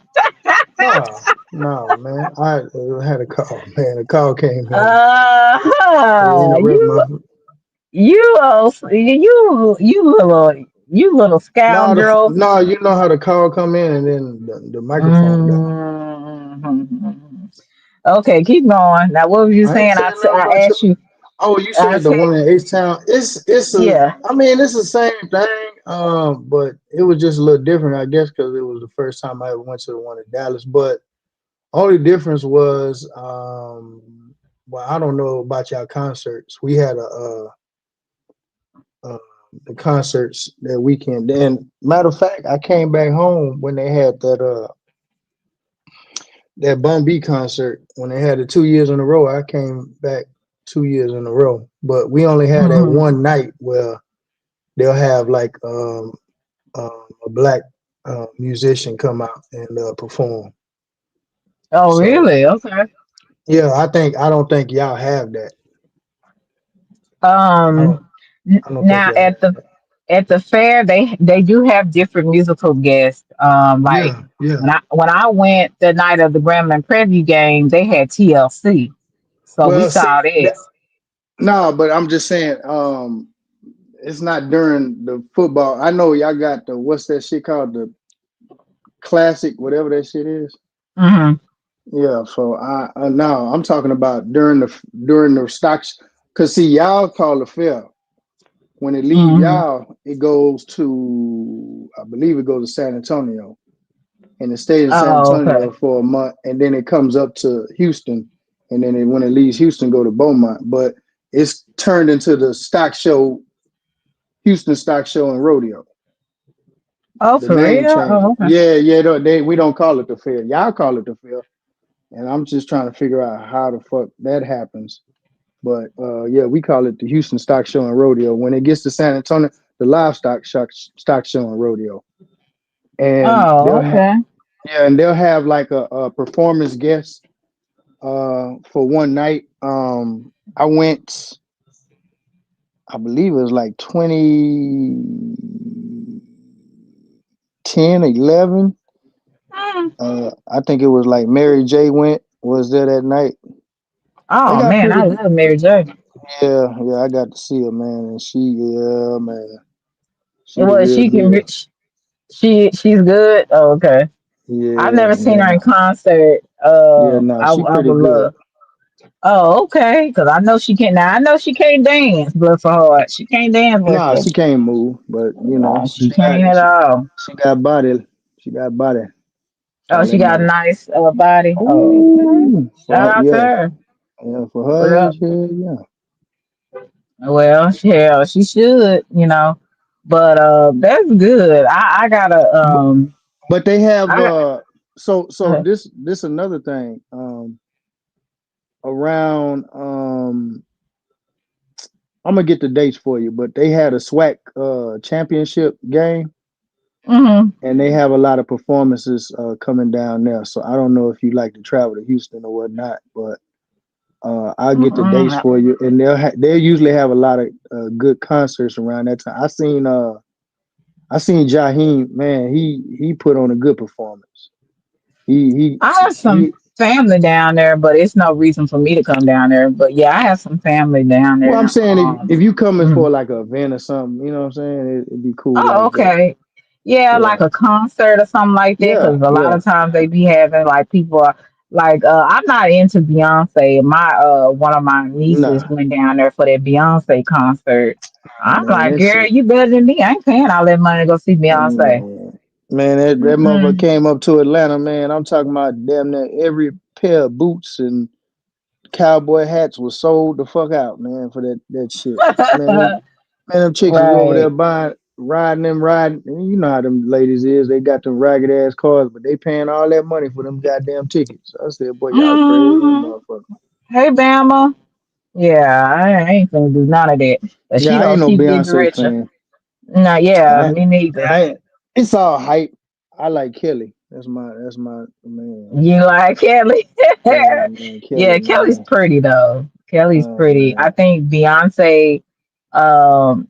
No, no, man. I had a call, man. A call came in. It interrupt You my. you little No, scoundrel. no, you know how the call come in and then the microphone die. Mhm. Okay, keep going. Now, what were you I ain't saying? saying nothing about I you. asked you. Oh, you I said the said, one in H Town. It's a. yeah. I mean, it's the same thing. But it was just a little different, I guess, because it was the first time I ever went to the one in Dallas. But only difference was, well, I don't know about y'all concerts. We had uh the concerts that weekend. Then, matter of fact, I came back home when they had that Bun B concert when they had it 2 years in a row. I came back 2 years in a row, but we only had that Hmm. one night where they'll have like a black musician come out and perform. Oh, So really? Okay. yeah, I don't think y'all have that. I don't Um. I don't think Now y'all have that. at the fair, they do have different musical guests. Like Yeah, yeah. when I went the night of the Gremlin preview game, they had TLC, so we Well, saw see that. that no, but I'm just saying, it's not during the football. I know y'all got the what's that shit called, the classic, whatever that shit is. Hmm. Yeah, so I no, I'm talking about during the stocks. Cause see, y'all call it fair. When it leave Hmm. y'all, it goes to, I believe it goes to San Antonio, and it stays in San Oh, Antonio okay. for a month, and then it comes up to Houston, and then when it leaves Houston, go to Beaumont. But it's turned into the stock show, Houston Stock Show and Rodeo. Oh, The for name real? change. Oh, okay. Yeah, yeah. We don't call it the fair. Y'all call it the fair, and I'm just trying to figure out how the fuck that happens. But yeah, we call it the Houston Stock Show and Rodeo. When it gets to San Antonio, the stock show and rodeo, and Oh, okay. yeah, and they'll have like a performance guest for one night. I went, I believe it was like 2010, 11. Hmm. I think it was like Mary J was there that night. They Oh got man, I pretty. love Mary J. Yeah, yeah. I got to see her, man, and yeah, man, she the Well, real she can deal. reach. She's good. Oh, okay. I've Yeah, never seen her yeah, in concert. yeah. No, she I pretty would good. love. Oh, okay. Because I know she can't. Now I know she can't dance. Bless her heart. She can't dance. Bless Nah, her. she can't move, but you know, No, she can't at all. she got body. She got body. That's Oh, all she that got a matters. nice body. Oh, okay. Oh, Shout for her, out to yeah, her. yeah, for her Well, age, yeah, yeah. well, hell, she should. But that's good. I gotta But, but they have I got. so Uh, this another thing around I'm gonna get the dates for you, but they had a SWAC championship game, mm-hmm, and they have a lot of performances coming down there. So I don't know if you like to travel to Houston or whatnot, but I'll get the dates mm-mm. for you, and they'll usually have a lot of good concerts around that time. I seen Jaheim, man. He put on a good performance. He I have some he. family down there, but it's no reason for me to come down there. But yeah, I have some family down Well, I'm there. saying if you coming Mm. for like an event or something, you know what I'm saying? It'd be cool Oh, like that. okay. Yeah, Yeah, like a concert or something like that. yeah, Because a lot yeah. of times they be having like people like I'm not into Beyonce. My one of my nieces Nah, went down there for that Beyonce concert. nah, I'm man, like, that girl, shit. you better than me. I ain't paying all that money to go see Beyonce. Man, man, that motherfucker Mm-mm. came up to Atlanta, man. I'm talking about damn near every pair of boots and cowboy hats was sold the fuck out, man, for that shit. Man, man, them chicks was over there Right. buying, riding. And you know how them ladies is. They got them ragged ass cars, but they paying all that money for them goddamn tickets. I said, boy, y'all crazy, Hmm. motherfucker. Hey, Bama. Yeah, I ain't gonna do none of that. But she Yeah, I gonna ain't no keep getting Beyonce richer. fan. No, yeah, I, me neither. I, it's all hype. I like Kelly. That's my man. You like Kelly? Yeah, man, Yeah, Kelly, Kelly's man. pretty though. Kelly's pretty. I Man. think Beyonce,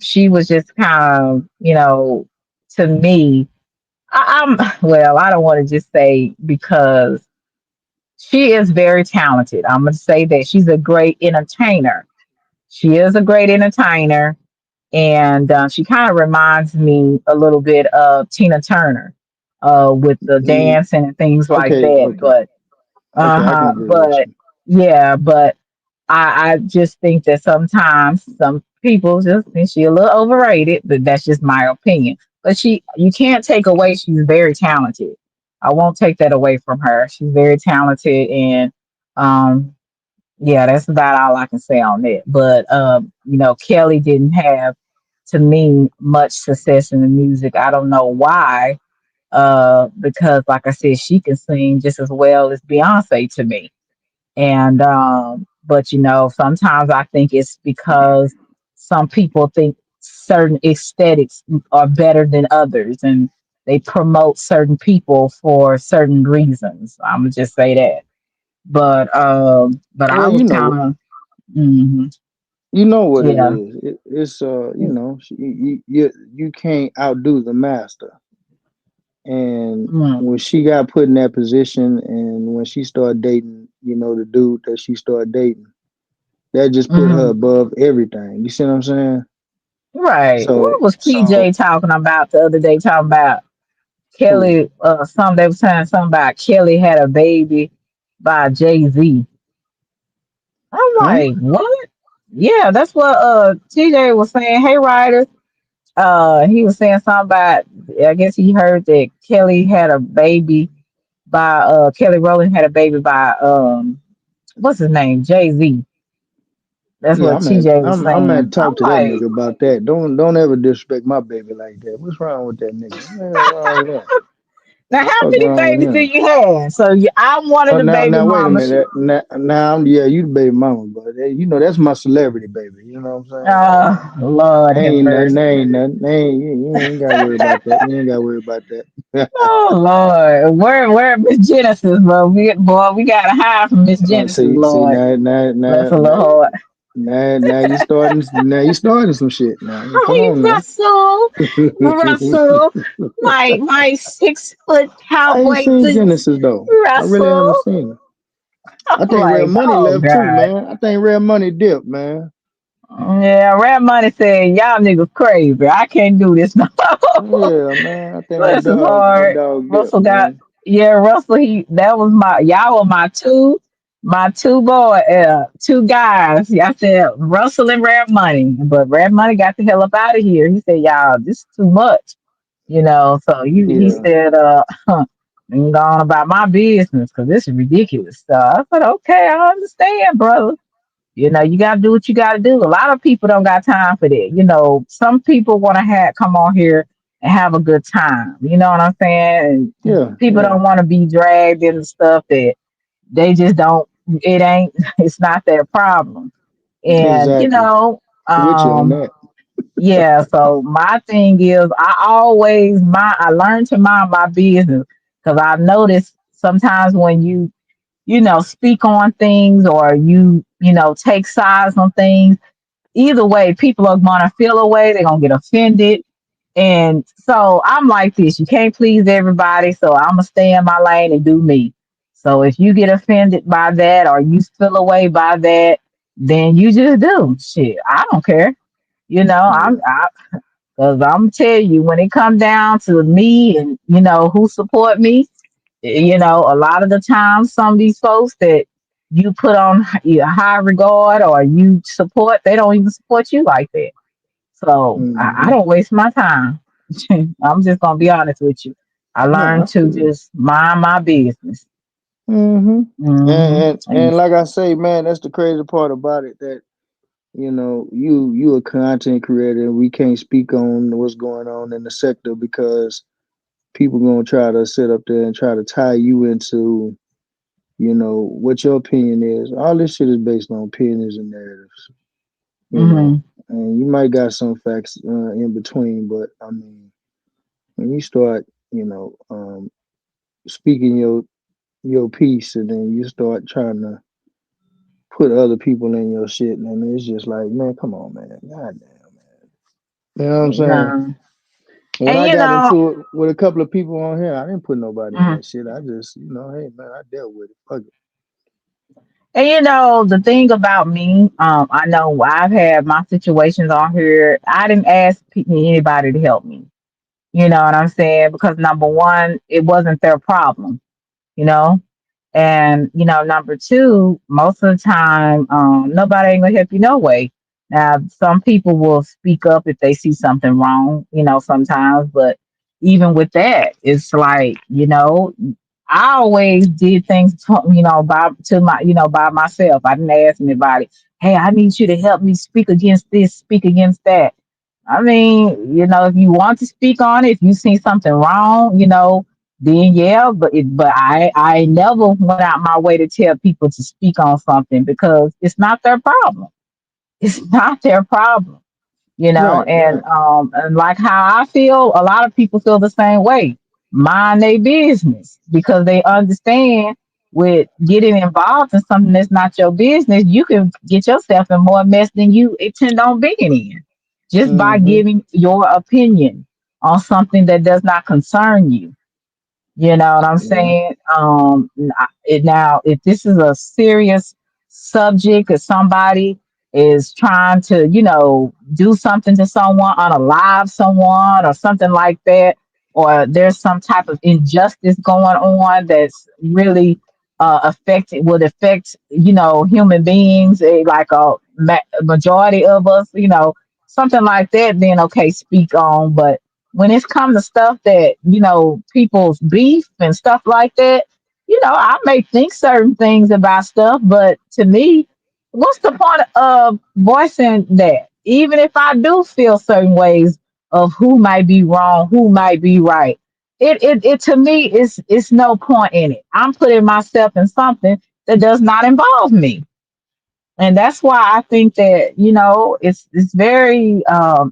she was just kind of, to me, well, I don't want to just say because she is very talented. I'm gonna say that she's a great entertainer. She is a great entertainer, and she kind of reminds me a little bit of Tina Turner, with the Mm, dancing and things like okay, that. okay, okay. I can agree with But you. yeah, but I just think that sometimes some people just think she a little overrated, but that's just my opinion. But you can't take away she's very talented. I won't take that away from her. She's very talented, and um, yeah, that's about all I can say on that. But Kelly didn't have, to me, much success in the music. I don't know why. Because like I said, she can sing just as well as Beyonce to me. And but sometimes I think it's because some people think certain aesthetics are better than others, and they promote certain people for certain reasons. I'm gonna just say that. But I Well, was kind of, hmm you know what it yeah. is. It's you can't outdo the master. And Mm, when she got put in that position, and when she started dating, the dude that she started dating, that just put her mm. above everything. You see what I'm saying? Right. So, What was so, PJ talking about the other day? Talking about who? Kelly, some they were saying something about Kelly had a baby by Jay-Z. I'm Huh? like, what? Yeah, that's what TJ was saying. Hey, Ryder. He was saying something about. I guess he heard that Kelly had a baby by Kelly Rowland had a baby by what's his name, Jay Z. That's Yeah, what TJ was I'm at saying. I'm talk to that like, nigga about that. Don't ever disrespect my baby like that. What's wrong with that nigga? What the hell wrong with that? now how Fuck many wrong with babies do him? you have? So I'm one of Oh, the baby now wait a mamas. minute. Now yeah, you the baby mama, but you know that's my celebrity baby. You know what I'm saying? Lord have That mercy. ain't nothing. You ain't gotta worry about that. You ain't gotta worry about that. Oh Lord, where Miss Genesis, bro? We gotta hide from Miss Genesis, See Lord. Bless her little heart. now you starting some shit. Now come Hey, on now. Russell, Russell, my 6 foot I ain't cowboy seen boots, Genesis though. I really haven't Russell. seen her. I I'm think Real like, Money oh left too, God. man. I think Real Money dipped, man. Yeah, Red Money said, y'all niggas crazy. I can't do this no more. Yeah, man. I think Bless his heart. dog dipped, Russell got, man. yeah, Russell, that was y'all were two guys. I said Russell and Red Money, but Red Money got the hell up out of here. He said, y'all, this is too much, So he Yeah, said, I'm going about my business because this is ridiculous. So I said, okay, I understand, brother. You got to do what you got to do. A lot of people don't got time for that. Some people want to come on here and have a good time. You know what I'm saying? And yeah, people yeah. don't want to be dragged into stuff that they just don't. It ain't. It's not their problem. And Exactly. With you on um, that. yeah. So my thing is, I learned to mind my business because I noticed sometimes when you speak on things or take sides on things. Either way, people are gonna feel a way, they're gonna get offended. And so I'm like this, you can't please everybody, so I'm gonna stay in my lane and do me. So if you get offended by that or you feel away by that, then you just do shit. I don't care. Yeah, Because I'm tell you, when it comes down to me and who support me, a lot of the times, some of these folks that you put on high regard or you support, they don't even support you like that. So I hmm don't waste my time. I'm just gonna be honest with you. I No, I learned to feel you. just mind my business. hmm Hmm. and like I say, man, that's the crazy part about it. That you a content creator, and we can't speak on what's going on in the sector because people gonna try to sit up there and try to tie you into what your opinion is. All this shit is based on opinions and narratives. You know, Hmm. and you might got some facts in between, but I mean, when you start, speaking your piece, and then you start trying to put other people in your shit, and it's just like, man, come on, man, goddamn, you know what I'm saying? No. When And I got into it with a couple of people on here, I didn't put nobody in mhm. that shit. I just, hey man, I dealt with it. Fuck it. And the thing about me, I know I've had my situations on here. I didn't ask anybody to help me. You know what I'm saying? Because number one, it wasn't their problem. You know, And number two, most of the time, nobody ain't gonna help you no way. Now, some people will speak up if they see something wrong, sometimes, but even with that, it's like, I always did things, by myself. I didn't ask anybody, hey, I need you to help me speak against this, speak against that. I mean, if you want to speak on it, if you see something wrong, then yeah, but I never went out my way to tell people to speak on something because it's not their problem. It's not their problem, Right, right. and like how I feel, a lot of people feel the same way. Mind their business because they understand with getting involved in something that's not your business, you can get yourself in more mess than you intend on being in just by Mm-hmm. giving your opinion on something that does not concern you. You know what I'm Yeah. saying? Now, if this is a serious subject, if somebody is trying to, do something to someone, unalive someone, or something like that, or there's some type of injustice going on that's really affect it would affect human beings, like majority of us, something like that, then okay, speak on. But when it's come to stuff that people's beef and stuff like that, I may think certain things about stuff, but to me, what's the point of voicing that? Even if I do feel certain ways of who might be wrong, who might be right, it to me is it's no point in it. I'm putting myself in something that does not involve me. And that's why I think that, it's very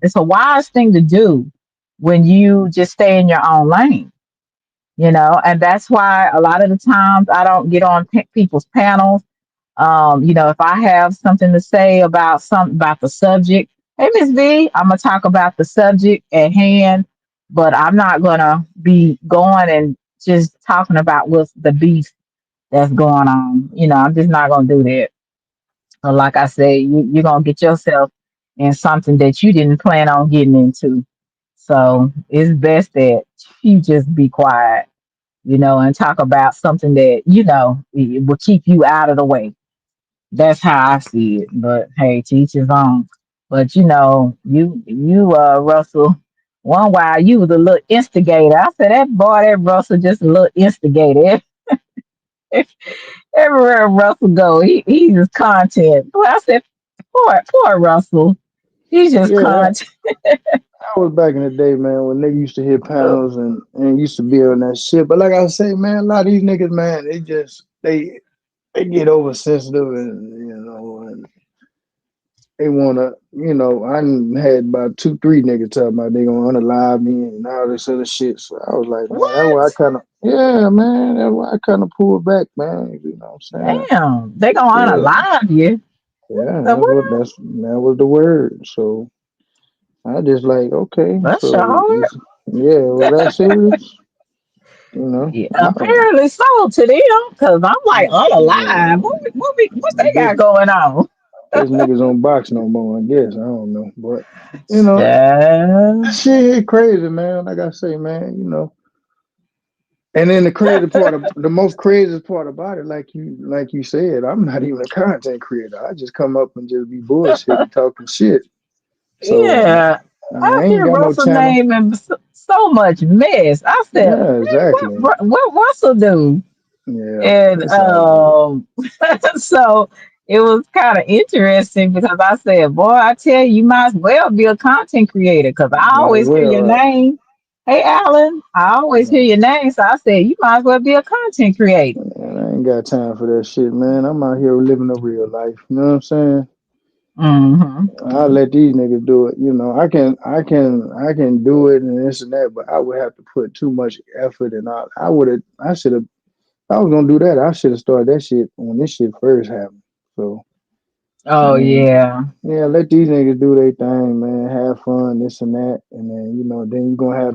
it's a wise thing to do when you just stay in your own lane, and that's why a lot of the times I don't get on people's panels. If I have something to say about something about the subject, hey Miss V, I'm gonna talk about the subject at hand, but I'm not gonna be going and just talking about what's the beef that's going on. I'm just not gonna do that. So like I said, you're gonna get yourself in something that you didn't plan on getting into. So it's best that you just be quiet, and talk about something that it will keep you out of the way. That's how I see it. But hey, to each his own. But you Russell, one while you was a little instigator. I said that boy, that Russell just a little instigator. Everywhere Russell go, he's just content. Well, I said, poor Russell. He's just Yeah, content. I was back in the day, man, when niggas used to hit panels and used to be on that shit. But like I say, man, a lot of these niggas, man, they get oversensitive and and they wanna, I done had about two, three niggas tell me they gonna unalive me and all this other shit. So I was like, man, that's why I What? kinda yeah, man, that's why I kinda pulled back, man. You know what I'm saying? Damn, they gonna Yeah, unalive you. What yeah, the world? that was the word. So I just like, okay, Bless your so heart. yeah, was that serious? You know, Yeah, I don't. apparently so to them, because I'm like unalive. Yeah, What I they guess got going on? guess niggas don't box no more. I guess I don't know, but you know, that Child. shit is crazy, man. Like I say, man, And then the most craziest part about it, like you said, I'm not even a content creator. I just come up and just be bullshitting, talking shit. So Yeah, I I ain't hear got no Russell channel. name and so much mess. I said, Yeah, man, exactly. what Russell do? Yeah, And it's all good. so it was kind of interesting because I said, boy, I tell you, you might as well be a content creator because I Might as always hear well, your right? name. Hey, Alan, I always hear your name. So I said, you might as well be a content creator. And I ain't got time for that shit, man. I'm out here living a real life. You know what I'm saying? Hmm. I'll let these niggas do it. I can do it and this and that, but I would have to put too much effort and all. I should have. I was gonna do that. I should have started that shit when this shit first happened. So I Oh, mean, yeah. yeah, let these niggas do their thing, man. Have fun, this and that, and then then you gonna have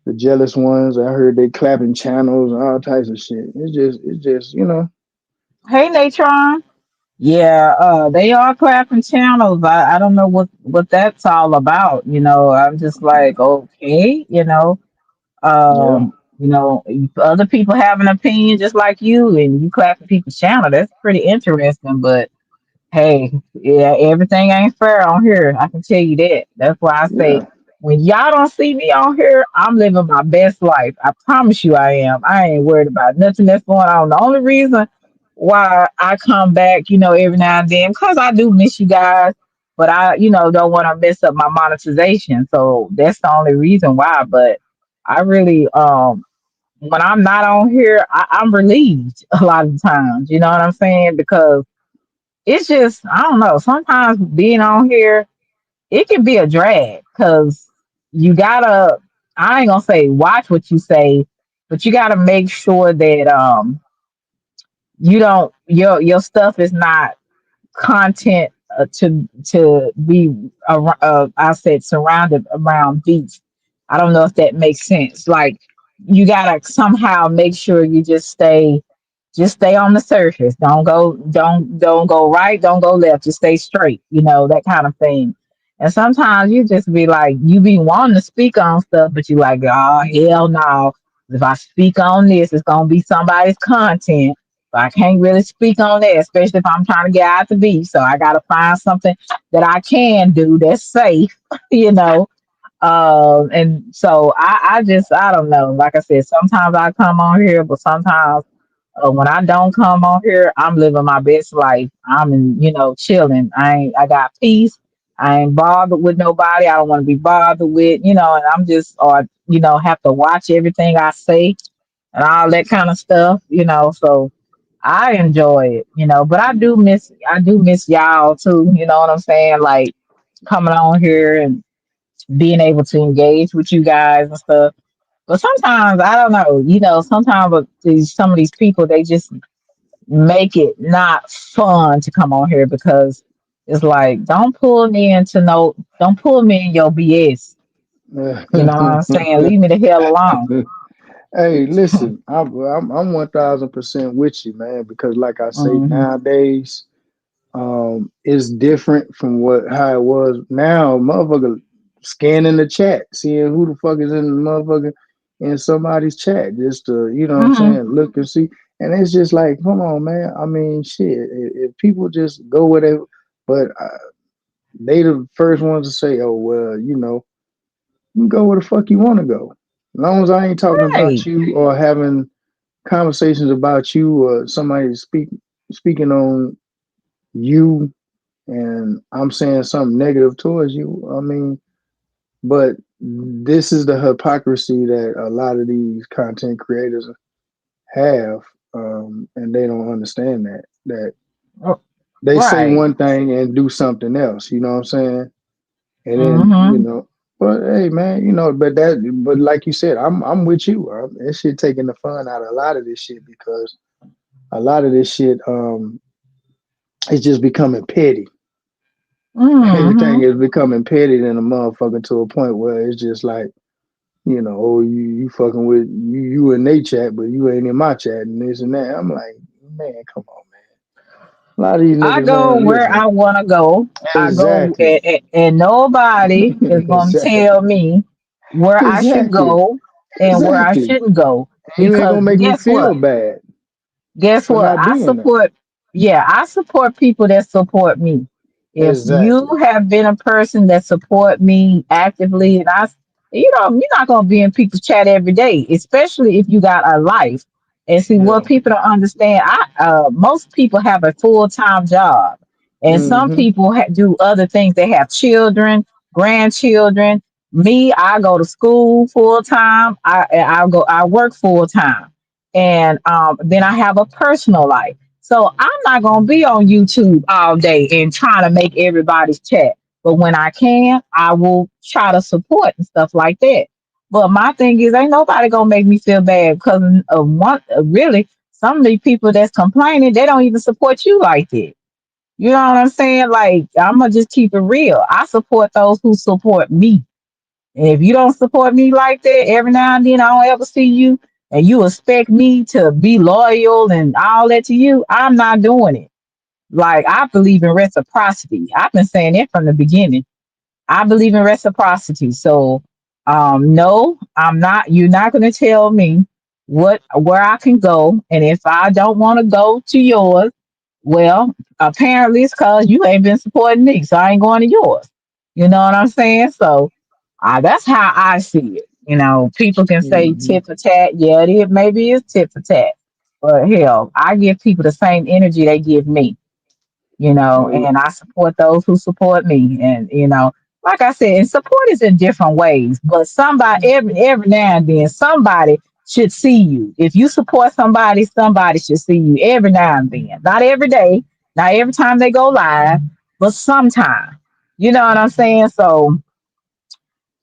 the jealous ones. I heard they clapping channels and all types of shit. It's just. Hey, Natron. Yeah, they are clapping channels. I don't know what that's all about. I'm just like, okay, Yeah, if other people have an opinion just like you and you clapping people's channel. That's pretty interesting. But hey, yeah, everything ain't fair on here. I can tell you that. That's why I say yeah, when y'all don't see me on here, I'm living my best life. I promise you I am. I ain't worried about nothing that's going on. The only reason why I come back, every now and then, because I do miss you guys, but I, don't want to mess up my monetization. So that's the only reason why. But I really when I'm not on here, I'm relieved a lot of times. You know what I'm saying? Because it's just I don't know. Sometimes being on here, it can be a drag because you gotta. I ain't gonna say watch what you say, but you gotta make sure that you don't your stuff is not content to be I said surrounded around beats. I don't know if that makes sense. Like you gotta somehow make sure you just stay on the surface. Don't go right, don't go left. Just stay straight, that kind of thing. And sometimes you just be like, you be wanting to speak on stuff, but you like, oh hell no. If I speak on this, it's gonna be somebody's content. But I can't really speak on that, especially if I'm trying to get out the beach. So I gotta find something that I can do that's safe, you know. And so I don't know. Like I said, sometimes I come on here, but sometimes when I don't come on here, I'm living my best life. I'm in, chilling. I got peace. I ain't bothered with nobody. I don't want to be bothered with, and I'm just, or have to watch everything I say and all that kind of stuff, So I enjoy it, But I do miss y'all too. You know what I'm saying? Like coming on here and being able to engage with you guys and stuff. But sometimes I don't know, sometimes some of these people they just make it not fun to come on here because it's like don't pull me in your BS. You know what I'm saying? Leave me the hell alone. Hey, listen, I'm 1,000% with you, man. Because like I say, Hmm. nowadays, it's different from what how it was. Now, motherfucker, scanning the chat, seeing who the fuck is in the motherfucker in somebody's chat, just to what I'm Hmm. saying, look and see. And it's just like, come on, man. I mean, shit. If people just go with it, but they the first ones to say, oh well, you can go where the fuck you want to go. As long as I ain't talking about Right. you or having conversations about you or somebody speaking on you and I'm saying something negative towards you. I mean, but this is the hypocrisy that a lot of these content creators have, and they don't understand that R- they say Right. one thing and do something else. You know what I'm saying? And then Hmm. but hey, man, but like you said, I'm with you. That shit taking the fun out of a lot of this shit because a lot of this shit, it's just becoming petty. Everything Hmm. is becoming petty than a motherfucker to a point where it's just like, oh, you fucking with you in they chat, but you ain't in my chat and this and that. I'm like, man, come on, man. A lot of these I niggas go ain't where I listen. want to go. I go, Exactly. and nobody is going to Exactly. tell me where I should Exactly. go and where I Exactly. shouldn't go. And you ain't Because gonna make me guess feel what? bad Guess for what? not I being there. support, yeah, I support people that support me. If you Exactly. have been a person that support me actively, and you're not going to be in people's chat every day, especially if you got a life. And see what Yeah. people don't understand. Most people have a full time job, and some Mm-hmm. people do other things. They have children, grandchildren. Me, I go to school full time. I work full time and then I have a personal life. So I'm not gonna be on YouTube all day and trying to make everybody's chat. But when I can, I will try to support and stuff like that. But my thing is, ain't nobody gonna make me feel bad because of one. Really, some of these people that's complaining, they don't even support you like that. You know what I'm saying? Like I'm gonna just keep it real. I support those who support me, and if you don't support me like that, every now and then I don't ever see you, and you expect me to be loyal and all that to you, I'm not doing it. Like I believe in reciprocity. I've been saying it from the beginning. I believe in reciprocity. So no, I'm not you're not gonna tell me where I can go. And if I don't want to go to yours, well, apparently it's cause you ain't been supporting me. So I ain't going to yours. You know what I'm saying? So that's how I see it. People can say Mm-hmm. tit for tat. Yeah, it is. Maybe it's tit for tat. But hell, I give people the same energy they give me, Hey, and I support those who support me. And, like I said, and support is in different ways, but every now and then, somebody should see you. If you support somebody, somebody should see you every now and then. Not every day, not every time they go live, but sometime. You know what I'm saying? So,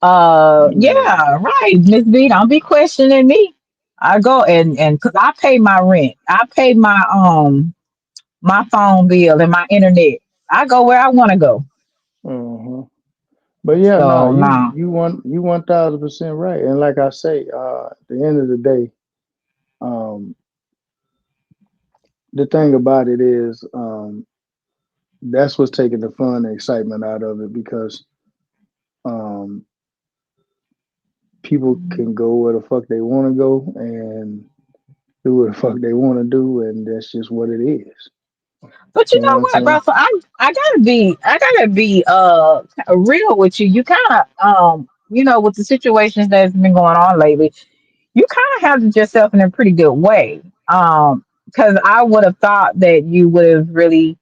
yeah. yeah, right, Miss B, don't be questioning me. I go and because I pay my rent, I pay my phone bill and my internet. I go where I want to go. Uh-huh. But yeah, no, So no. you 1,000% right. And like I say, at the end of the day, um, the thing about it is, that's what's taking the fun and excitement out of it because um, people can go where the fuck they want to go and do what the fuck they want to do, and that's just what it is. But you You know know what I'm what, saying? Russell? I gotta be real with you. You kind of with the situations that's been going on lately, you kind of handled yourself in a pretty good way. Because I would have thought that you would have really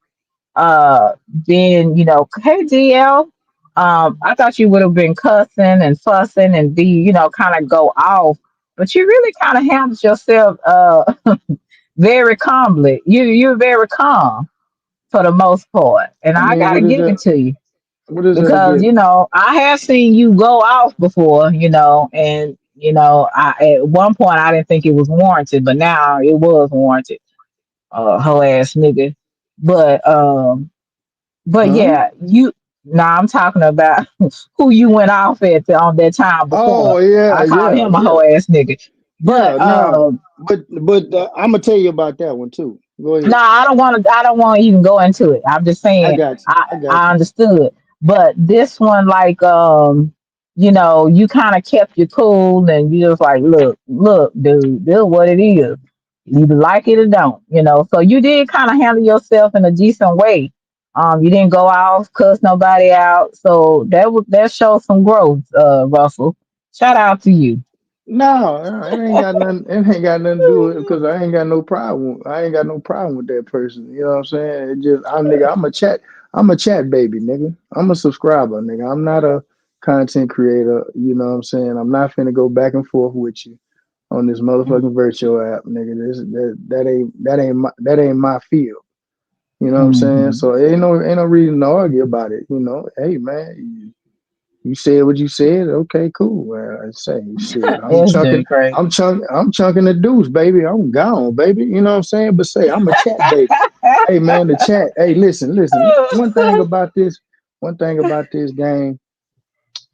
been, hey DL. I thought you would have been cussing and fussing and be, kind of go off, but you really kind of handled yourself very calmly. You're very calm for the most part, and I I mean, gotta what is give that? it to you What is that because again? I have seen you go off before, and I at one point I didn't think it was warranted, but now it was warranted. Hoe ass nigga, but but Huh? yeah, you. Now I'm talking about who you went off at on that time before. Oh yeah, I called yeah, him a yeah, hoe ass nigga, yeah. but No, but I'm gonna tell you about that one too. Go no, ahead. I don't want to. I don't want to even go into it. I'm just I saying got you. I got I you. understood, but this one, like, you kind of kept your cool, and you just like, look, dude, this is what it is. You either like it or don't. So you did kind of handle yourself in a decent way. You didn't go out, cuss nobody out. So that shows some growth, Russell. Shout out to you. No, it ain't got nothing. It ain't got nothing to do with it because I ain't got no problem. I ain't got no problem with that person. You know what I'm saying? It just, I'm nigga. I'm a chat. I'm a chat baby, nigga. I'm a subscriber, nigga. I'm not a content creator. You know what I'm saying? I'm not finna go back and forth with you on this motherfucking virtual app, nigga. That ain't my field. You know what I'm saying? Hmm. So ain't no reason to argue about it. Hey man, you said what you said. Okay, cool. I say shit. SJ, crazy. I'm chunking the deuce, baby. I'm gone, baby. You know what I'm saying? But say I'm a chat baby. Hey man, the chat. Hey, listen. One thing about this game,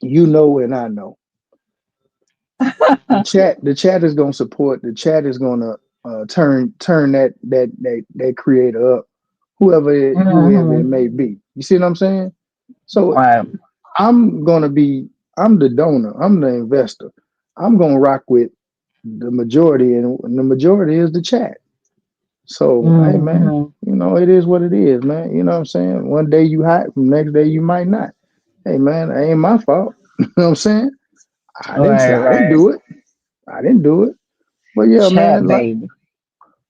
you know and I know. The chat is gonna support. The chat is gonna turn that creator up, whoever it Hmm. may be. You see what I'm saying? So Right. I'm gonna be I'm the donor, I'm the investor. I'm gonna rock with the majority, and the majority is the chat. So hey man, Hmm. it is what it is, man. You know what I'm saying? One day you hot, the next day you might not. Hey man, it ain't my fault. You know what I'm saying? Right, I didn't right. do it. I didn't do it. But yeah, Chat man, like baby.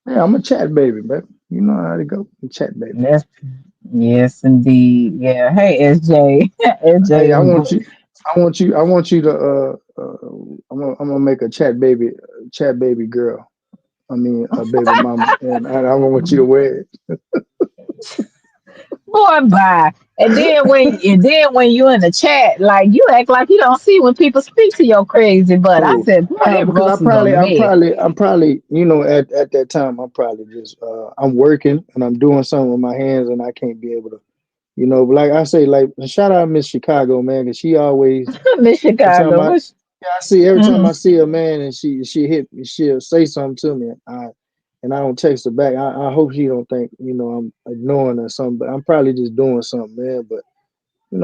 yeah, I'm a chat baby, baby. You know how to go. Chat baby. That's yes indeed. Yeah. Hey SJ. SJ Hey, in the booth. I want you to I'm gonna make a chat baby girl. I mean, a baby mama, and I want you to wear it. Boy bye. And then when you in the chat, like you act like you don't see when people speak to your crazy butt. I Oh, said, boy, nah, that because Russell's a mess. I'm probably, at that time, I'm probably just, I'm working and I'm doing something with my hands, and I can't be able to, but like I say, like shout out Miss Chicago, man, because she always, Miss every time Chicago. I, What's yeah, I see every time mm-hmm. I see a man and she hit me, she'll say something to me, and I don't text her back. I hope she don't think, I'm ignoring her or something, but I'm probably just doing something, man. But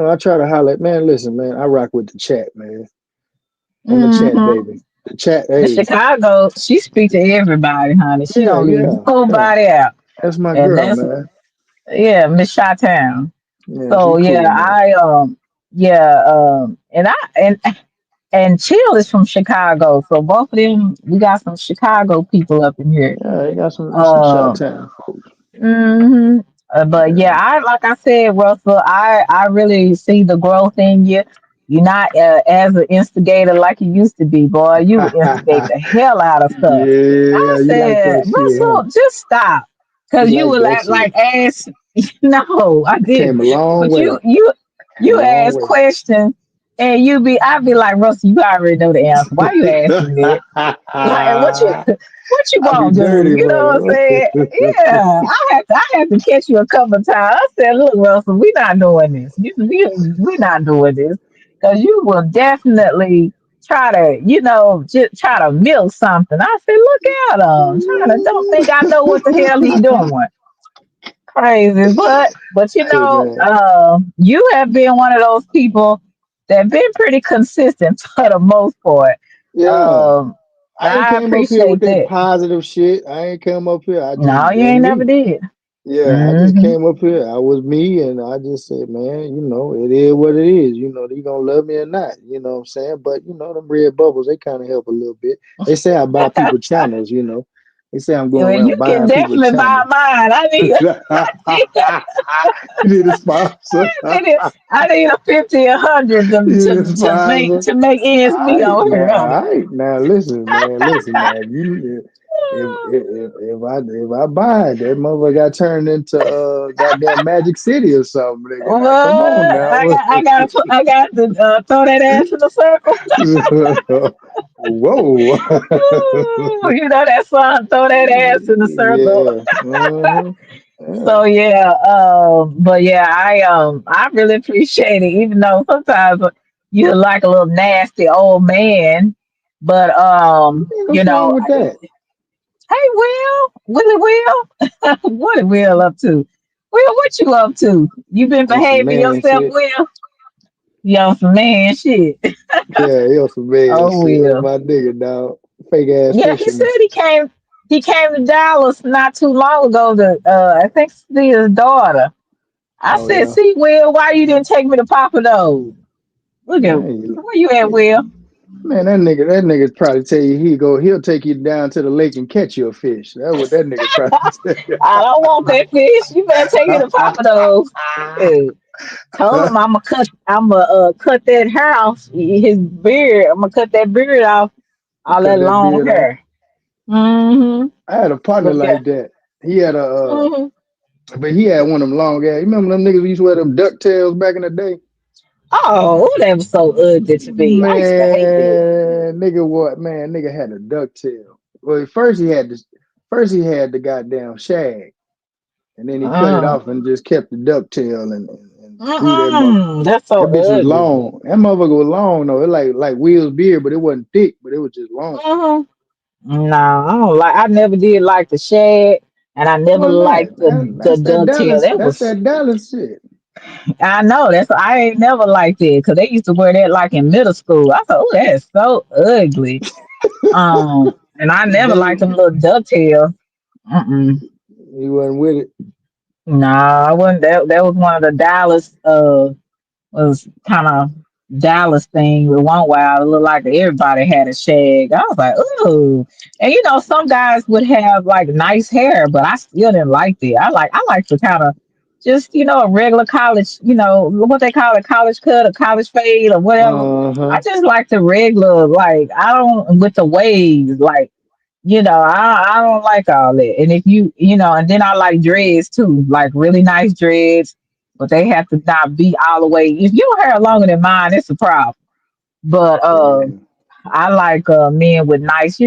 I try to highlight, man. Listen, man, I rock with the chat, man. I'm a chat Mm-hmm. baby. The chat, Miss hey, Chicago, she speak to everybody, honey. She yeah, don't leave yeah, yeah. nobody out. That's my And girl, that's man. yeah, Miss Chi-Town. Yeah, she So cool, yeah, man. and Chill is from Chicago. So both of them, we got some Chicago people up in here. Yeah, they got some shot Um, time folks. hmm but Yeah. yeah, I like I said, Russell, I really see the growth in you. You're not as an instigator like you used to be, boy. You would instigate the hell out of stuff. I Yeah, you like said, that shit, huh? Russell, just stop, You because you like would that like shit. ask. No, I I came didn't. a long But way. Came a you long ask way. questions, and I'd be like, Russell, you already know the answer. Why you asking me that? Like what you I be want, dude? dirty, You know what I'm brother. saying? Yeah, I had to catch you a couple of times. I said, look, Russell, we're not doing this. We're not doing this because you will definitely try to, just try to milk something. I said, look at him, trying to don't think I know what the hell he doing. Crazy, but Hey man. you have been one of those people that been pretty consistent for the most part. Yeah. Um, I ain't I came up here with appreciate that that. positive shit. I ain't come up here. I just No, you been ain't never me. did. Yeah, I just Hmm. came up here. I was me, and I just said, man, it is what it is. They gonna love me or not. You know what I'm saying? But them red bubbles, they kind of help a little bit. They say I buy people channels. They say I'm going Well, around you can buying people definitely buy channels. mine. You need a sponsor. I need a 50, 100 You need a to make sponsor. to make ends All meet right, on here. now, all right, now, listen, now. If I buy it, that mother got turned into goddamn Magic City or something, nigga. Now, come on What? now. I got to throw that ass in the circle. Whoa. Ooh, you know that song, throw that ass in the circle. Yeah. Uh-huh. Yeah. So yeah, but yeah, I really appreciate it, even though sometimes you're like a little nasty old man. But What's wrong with that? hey Willie Will, what is Will up to? Will, what you up to? You been On some behaving man yourself, shit. Will? You on some man shit. Yeah, he on some man Oh shit. That's Will. my nigga, dog. Fake ass Yeah, he said fisherman. he came to Dallas not too long ago to I think see his daughter. I Oh said, yeah. see, Will, why you didn't take me to Papa Do's? Look at Man, where you at, Will? Man, that nigga probably tell you he'll take you down to the lake and catch you a fish. That's what that nigga probably tell you. I don't want that fish. You better take me to Papa Do's. Shoot. Told him I'm gonna cut that hair off his beard. I'm gonna cut that beard off, all that Cut that long beard off. hair. Mm-hmm. I had a partner But yeah. like that. He had Mm-hmm. but he had one of them long ass. You remember them niggas who used to wear them ducktails back in the day? Oh, that was so ugly to me. I used to hate that. Nigga had a ducktail. Well, first he had the goddamn shag, and then he cut it Uh, off and just kept the ducktail and grew that mother. that's so That bitch was ugly. long. That motherfucker was long though. It like Will's beard, but it wasn't thick, but it was just long. Mm-hmm. No, I don't like. I never did like the shag, and I never What's that? liked the That's that dovetail. Dallas. That That's was. that Dallas shit. I know that's. I ain't never liked it because they used to wear that like in middle school. I thought, oh, that's so ugly. And I never liked them They little dovetails. Mm-mm. he wasn't with it. No, I wasn't. That was one of the Dallas. Was kind of Dallas thing with one while. It looked like everybody had a shag. I was like, ooh. And some guys would have like nice hair, but I still didn't like it. I like to kind of just, a regular college, what they call it, college cut or college fade or whatever. I Uh-huh. just like the regular, like I don't with the waves, like I don't like all that. And if and then I like dreads too, like really nice dreads, but they have to not be all the way. If your hair longer than mine, it's a problem. But Yeah. I like men with nice,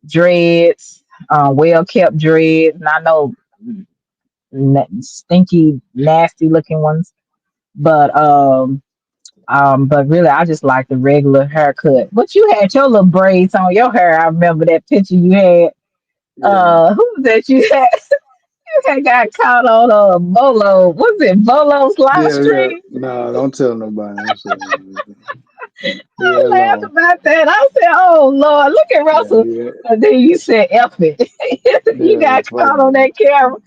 dreads, well kept dreads. And I know stinky, nasty looking ones, but but really, I just like the regular haircut. But you had your little braids on your hair. I remember that picture you had. Yeah. Who was that you had? You had got caught on a Bolo. Was it Bolo's live Yeah, yeah. stream? Nah, don't tell nobody. Don't say nothing. Leave I that laughed alone. about that. I said, "Oh Lord, look at Yeah, Russell." leave that. And then you said, "F it." You Yeah, got fuck caught on it. that camera.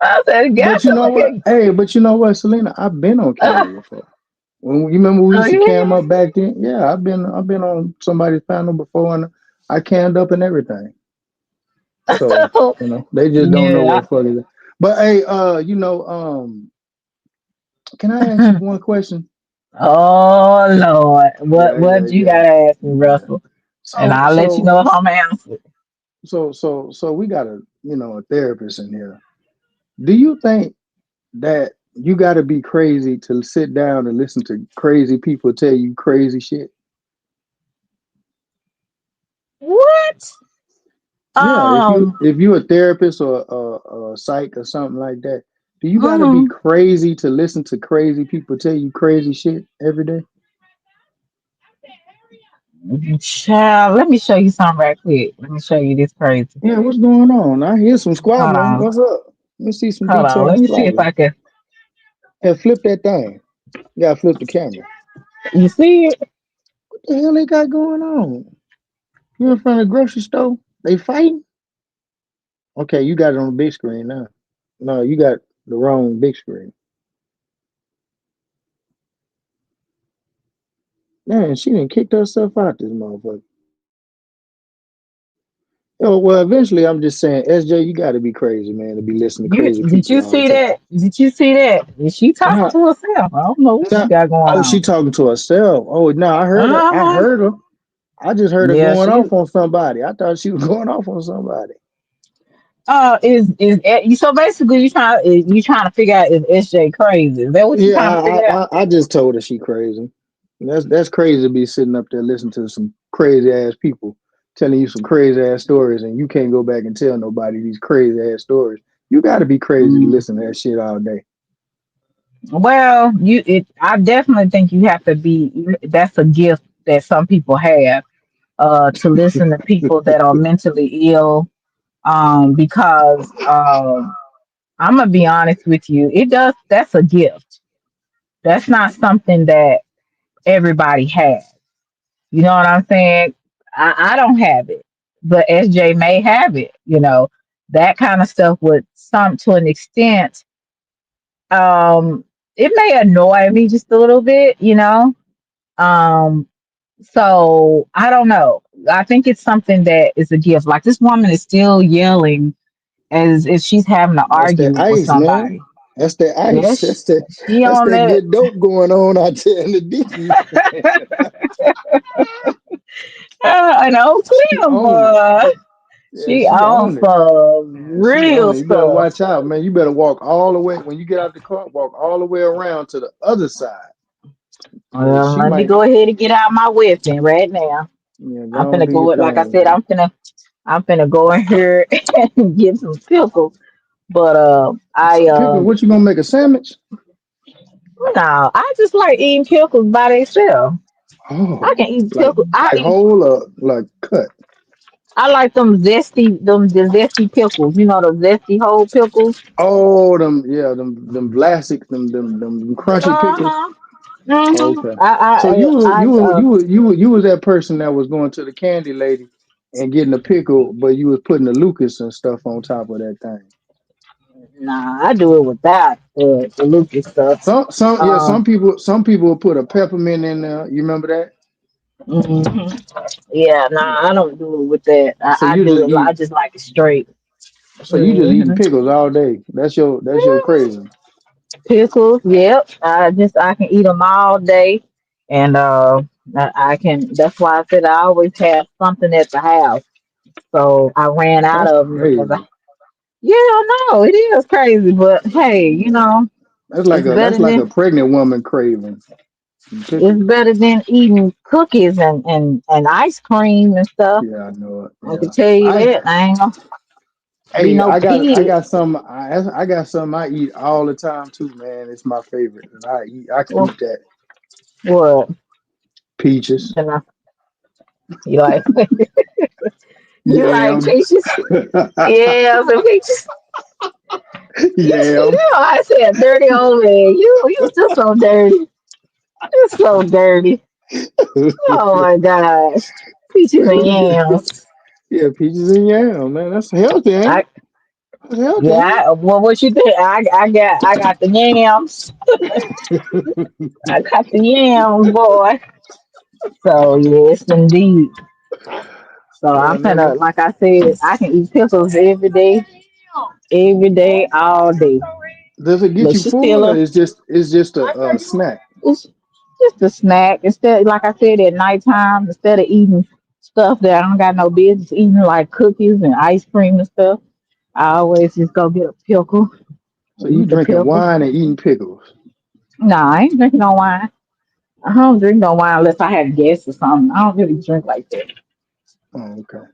I said, But "Got you to know look what? at." Hey, but you know what, Selena? I've been on Uh, camera before. When you remember we oh used to cam yeah. up back then? Yeah, I've been on somebody's panel before and I cammed up and everything. So, they just don't know Yeah. what the fuck is it. But hey, can I ask you one question? Oh Lord, what Yeah, yeah, what you yeah, gotta ask me, yeah. Russell, and So, I'll let you so, know if I'm answering. so we got a therapist in here. Do you think that you got to be crazy to sit down and listen to crazy people tell you crazy shit? What? Yeah, if you Um. if you a therapist or a psych or something like that, do you got to be Mm, crazy to listen to crazy people tell you crazy shit every day? Child, let me show you something right quick. Let me show you this crazy. Yeah, what's going on? I hear some Hold squabbling. on. What's up? Let me see some Hold on. detailed Let me see if squabbling. I can. Yeah, flip that thing. You gotta flip the camera. You see it? What the hell they got going on? You in front of the grocery store? They fighting? Okay, you got it on the big screen now. No, you got the wrong big screen. Man, she done kicked herself out this motherfucker. Oh, well, eventually I'm just saying, SJ, you gotta be crazy, man, to be listening to You crazy did people you all the see time. that? Did you see that? Is she talking Nah, to herself? I don't know what she nah. got going Oh, she on. talking to herself. Oh no, I heard her. Uh I huh. heard her. I just heard her Yeah, going she off on somebody. I thought she was going off on somebody. so basically you trying to figure out if SJ crazy? Is that what you Yeah, trying to figure out? I just told her she crazy. That's crazy to be sitting up there listening to some crazy ass people telling you some crazy ass stories, and you can't go back and tell nobody these crazy ass stories. You got to be crazy to Mm. listen to that shit all day. Well, I definitely think you have to be. That's a gift that some people have. To listen to people that are mentally ill. Because I'm gonna be honest with you, it does. That's a gift. That's not something that everybody has. You know what I'm saying? I don't have it, but SJ may have it. That kind of stuff would some to an extent. Um, it may annoy me just a little bit. Um, so I don't know. I think it's something that is a gift. Like this woman is still yelling as if she's having an That's that argument with ice, man. somebody. That's that ice. Yes, she That's on that that. good dope going on out there in the deep. An old She cleaner own it. boy. Yeah, She she on own it. some Yeah, she own real it. You better stuff. watch out, man. You better walk all the way when you get out the car. Walk all the way around to the other side, cause Well, she let me might. go ahead and get out my weapon right now. Yeah, I'm go and finna do your go. Like I thing, said, man. I'm finna go in here and get some pickles. But Some pickle. What you gonna make a sandwich? no, I just like eating pickles by themselves. I Oh, can eat like pickles. like whole or like cut? I like the zesty pickles. You know the zesty whole pickles. Oh, them yeah, them vlasic, them crunchy Uh pickles. huh. Mm-hmm. Okay. So you was that person that was going to the candy lady and getting a pickle, but you was putting the Lucas and stuff on top of that thing. Nah, I do it without the Lucas stuff. Some Um, people will put a peppermint in there. You remember that? hmm Yeah, Yeah. nah, I don't do it with that. So I you do just it. I eat. just like it straight. So you just eating hmm pickles all day. That's your crazy. Pickles, yep. I can eat them all day, and I can. That's why I said I always have something at the house. So I ran out That's of them because crazy. yeah, I know it is crazy, but hey, it's That's better like than a pregnant woman craving some it's pickles. better than eating cookies and ice cream and stuff. Yeah, I know it. I can Yeah. tell you I that I ain't gonna be Hey, no I kid. got some I got some I eat all the time too, man. It's my favorite. And I can Well, eat that. what? Peaches, You know, you like you like yam, peaches? Yeah, some peaches. You see yam. that? I said dirty old man. You just so dirty. You're so dirty. Oh my gosh. Peaches and yams. Yeah, peaches and yam, man. That's healthy, ain't it? I That's healthy, yeah, ain't well what you think? I got the yams. it? I got the yams, boy. So yes indeed. So I'm Man, finna like I said, I can eat pickles every day, all day. does it get But you she full still or a it's just a snack? it's just a snack. Instead like I said at nighttime, instead of eating stuff that I don't got no business eating like cookies and ice cream and stuff, I always just go get a pickle So and you eat the drinking pickle. wine and eating pickles. Nah, I ain't drinking no wine. I don't drink no wine unless I have guests or something. I don't really drink like that. Oh, okay.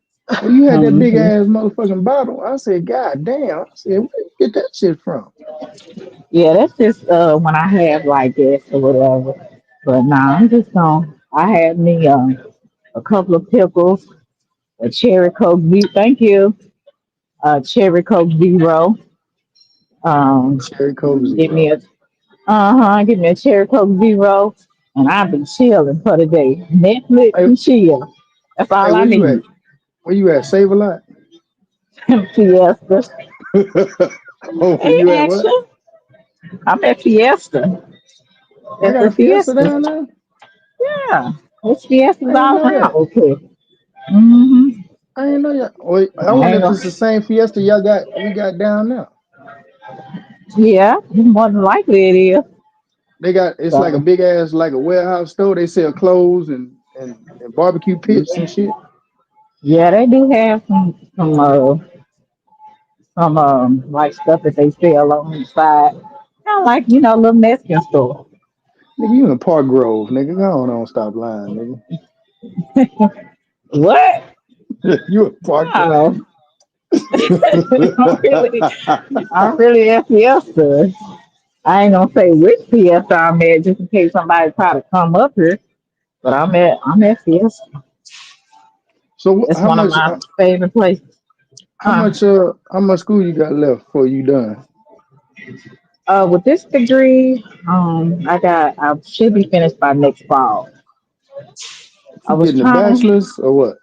Well, you had that big hmm ass motherfucking bottle. I said, God damn. I said, where you get that shit from? Yeah, that's just when I have like guests or whatever. But nah, I'm just gonna. I had me a couple of pickles, a cherry coke. Thank you, cherry coke zero. Cherry Coke Give me Zero. a give me a cherry coke zero, and I've been chilling for the day. Netflix Hey, and chill. That's hey, all I where you at? need. Where you at? Save a lot. Fiesta. Oh, Hey, you at what? action. I'm at Fiesta. They At got the a Fiesta Fiesta. down there. Yeah. It's Fiestas I ain't all know around. that. Okay. Mm-hmm. I ain't know y'all. Wait, I I wonder ain't if gonna, it's the same Fiesta y'all got. We got down there. yeah, more than likely it is. They got. It's like a So, big ass, like a warehouse store. They sell clothes and barbecue pits and shit. yeah, they do have some like stuff that they sell on the side. Kind of like, little Mexican store. Nigga, you in Park Grove, nigga. Go on, don't stop lying, What? nigga. You in Park Grove. No. I'm really, I'm really at Fiesta. I ain't gonna say which Fiesta I'm at just in case somebody try to come up here. But I'm at Fiesta. So It's one of my favorite places. Uh, how much school you got left before you done? with this degree, I should be finished by next fall. I You was getting a trying to, bachelor's or what?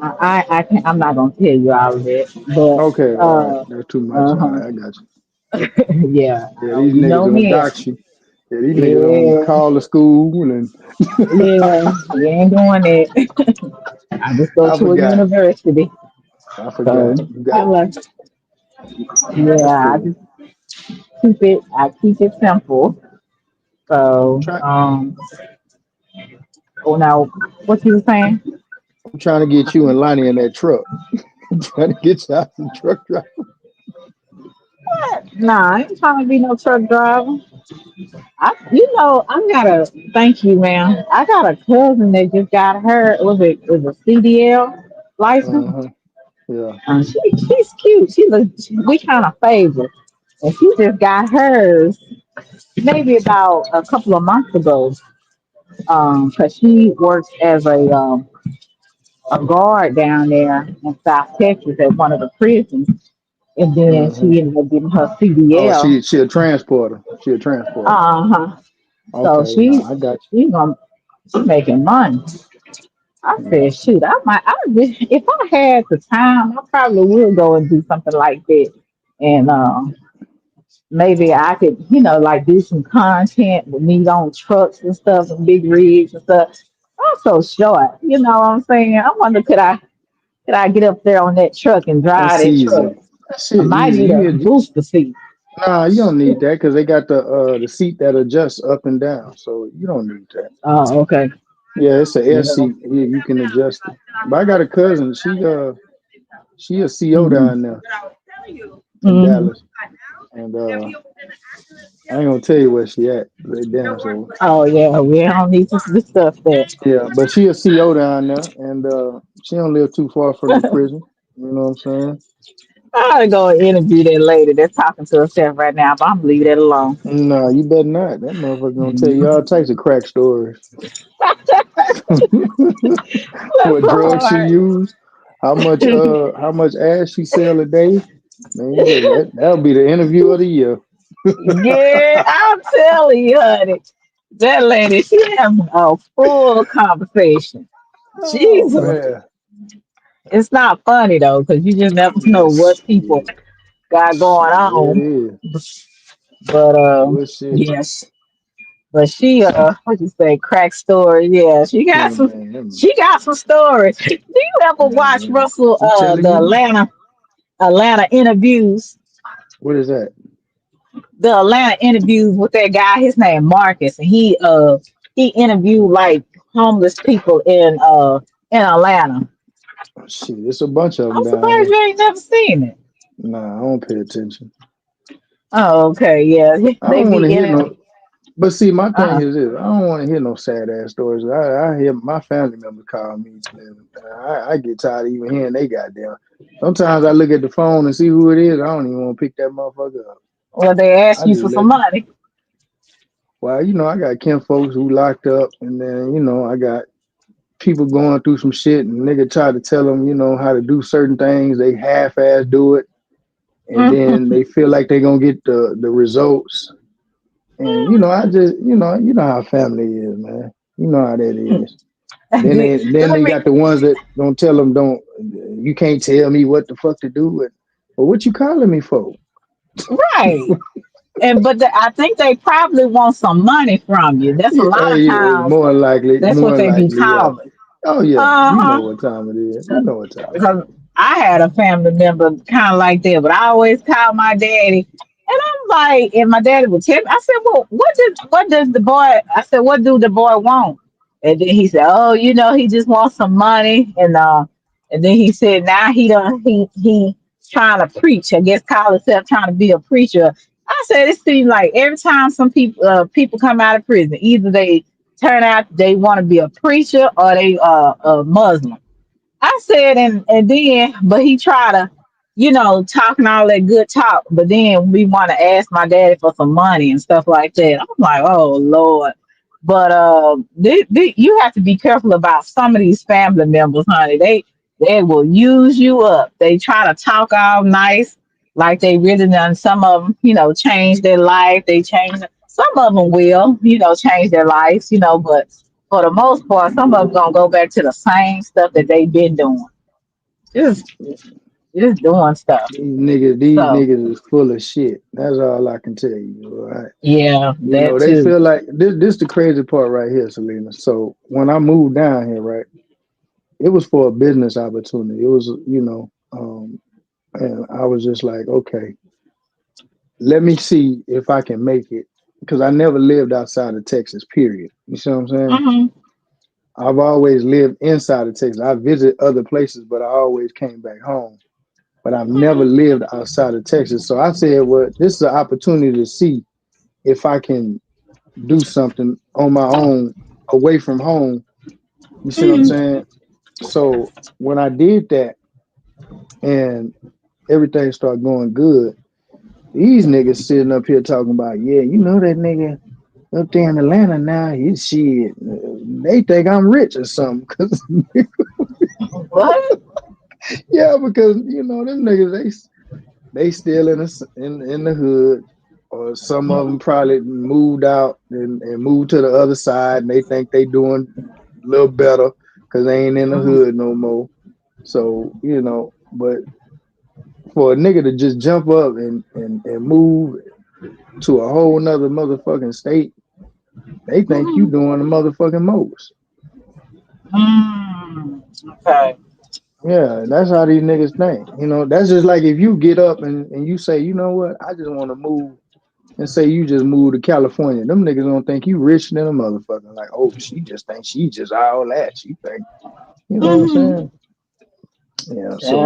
I can't, I'm not gonna tell you all of it, but Okay, all right. That's too much. All uh-huh. right, I got you. Yeah, Yeah, these you niggas know gonna me. dox you. Yeah, these niggas gonna Yeah, call the school and yeah, we ain't doing it. I just go I to a forgot. university. I So, forgot. You got yeah, that's I cool. just keep it simple. So, Try oh now, what you were saying? I'm trying to get you and Lonnie in that truck. I'm trying to get you out the truck driver. Nah, I ain't trying to be no truck driver. I gotta thank you, man. I got a cousin that just got her. Was a CDL license? Uh-huh. Yeah. She's cute. We kind of favor, and she just got hers maybe about a couple of months ago. 'Cause she works as a guard down there in South Texas at one of the prisons, and then Uh-huh. she ended up getting her Oh, CDL. she a transporter. She a transporter. Uh huh. So Okay, nah, I got she's making money. I you. said, shoot, if I had the time, I probably would go and do something like that. And maybe I could, like do some content with me on trucks and stuff and big rigs and stuff. I'm so short, you know what I'm saying? I wonder could I get up there on that truck and drive That's that truck? easy. That I shit might easy. need a booster seat. Nah, you don't need that because they got the seat that adjusts up and down. So you don't need that. Oh, okay. Yeah, it's a air Yeah. seat. You can adjust it. But I got a cousin. She a CO Hmm. down there in Hmm. Dallas, and I ain't gonna tell you where she at. They damn so. Oh yeah, we don't need to discuss that. Yeah, but she a CO down there, and she don't live too far from the prison. You know what I'm saying? I gotta go and interview that lady that's talking to herself right now, but I'm gonna leave that alone. Nah, you better not. That motherfucker gonna tell you Mhm. all types of crack stories. What drugs she Lord. used, how much ass she sell a day. Man, you better that'll be the interview of the year. Yeah, I'm telling you, honey. That lady, she having a full conversation. Oh Jesus. man. It's not funny though, because you just never know what people Shit. got going Shit. Yeah, it on. is. But Bullshit. yes. But she what you say, crack story. Yeah, she got Man, some man, she got some stories. Do you ever watch man. Russell I'm telling the you. Atlanta interviews? What is that? The Atlanta interviews with that guy, his name Marcus, and he interviewed like homeless people in Atlanta. Shit, it's a bunch of them I'm down surprised here. you ain't never seen it. Nah, I don't pay attention. Oh, okay, yeah. I They don't want to be in hear it. no. But see, my thing Uh is this: I don't want to hear no sad ass stories. I hear my family members call me, and I get tired of even hearing they goddamn. Sometimes I look at the phone and see who it is. I don't even want to pick that motherfucker up. well they ask I you just for some let. money. Well, I got kin folks who locked up, and then I got people going through some shit, and nigga try to tell them, how to do certain things. They half ass do it, and then they feel like they gonna get the results. And I just, you know how family is, man. You know how that is. Then Let they me got the ones that don't tell them don't you can't tell me what the fuck to do. And well, what you calling me for? right. And I think they probably want some money from you. That's a lot of Yeah, times. That's what more they be likely, yeah. calling. Oh yeah, you know Uh what time it is. You know what time it huh. is. I had a family member kind of like that, but I always call my daddy, and I'm like, and my daddy would tell me. I said, "Well, what does the boy?" I said, "What do the boy want?" And then he said, "Oh, he just wants some money." And then he said, "Now he trying to preach. I guess call himself trying to be a preacher." I said, "It seems like every time some people come out of prison, either they turn out they want to be a preacher or they a Muslim." I said, and then, but he tried to, talking all that good talk. But then we want to ask my daddy for some money and stuff like that. I'm like, oh Lord. But you have to be careful about some of these family members, honey. They will use you up. They try to talk all nice, like they really done. Some of them, change their life. They change. Some of them will, change their lives, but for the most part, some of them gonna go back to the same stuff that they've been doing. Just just doing stuff. These So niggas is full of shit. That's all I can tell you. All right. yeah, You know, that they too. feel like this the crazy part right here, Selena. So when I moved down here, right, it was for a business opportunity. It was, and I was just like, okay, let me see if I can make it. Because I never lived outside of Texas, period. You see what I'm saying? Hmm. I've always lived inside of Texas. I visit other places, but I always came back home. But I've never Hmm. lived outside of Texas. So I said, well, this is an opportunity to see if I can do something on my own away from home. You see what I'm Hmm. saying? So when I did that and everything started going good, these niggas sitting up here talking about, yeah, you know that nigga up there in Atlanta now, he shit. They think I'm rich or something. Cause What? yeah, because them niggas they still in the hood, or some of them probably moved out and moved to the other side, and they think they doing a little better because they ain't in the Mhm. hood no more. So but for a nigga to just jump up and move to a whole nother motherfucking state, they think you Mhm. doing the motherfucking most. Mm. Okay. Yeah, that's how these niggas think. That's just like if you get up and you say, you know what, I just want to move and say you just moved to California. Them niggas don't think you rich than a motherfucker. Like, oh, she just thinks she just all that. She think, you know what I'm Mhm. saying? Yeah, so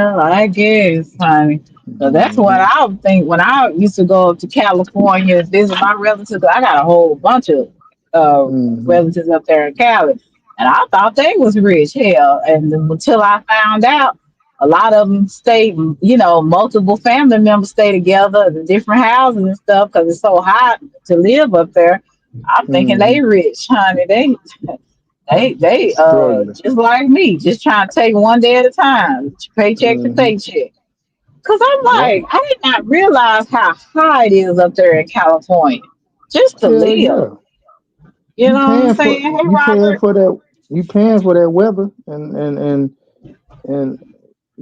Well, I guess, honey. So that's what mhm, I would think when I used to go up to California and visit my relatives. I got a whole bunch of uh, mhm, relatives up there in Cali, and I thought they was rich, hell. And until I found out, a lot of them stay, multiple family members stay together in different houses and stuff because it's so hot to live up there. I'm thinking they mhm. rich, honey. They Struggling. just like me, just trying to take one day at a time, paycheck to Mhm. paycheck. Cause I'm Yep. like, I did not realize how high it is up there in California, just to Hell live. yeah. You You know what I'm paying for saying? Hey, you paying Robert. for that you paying for that weather and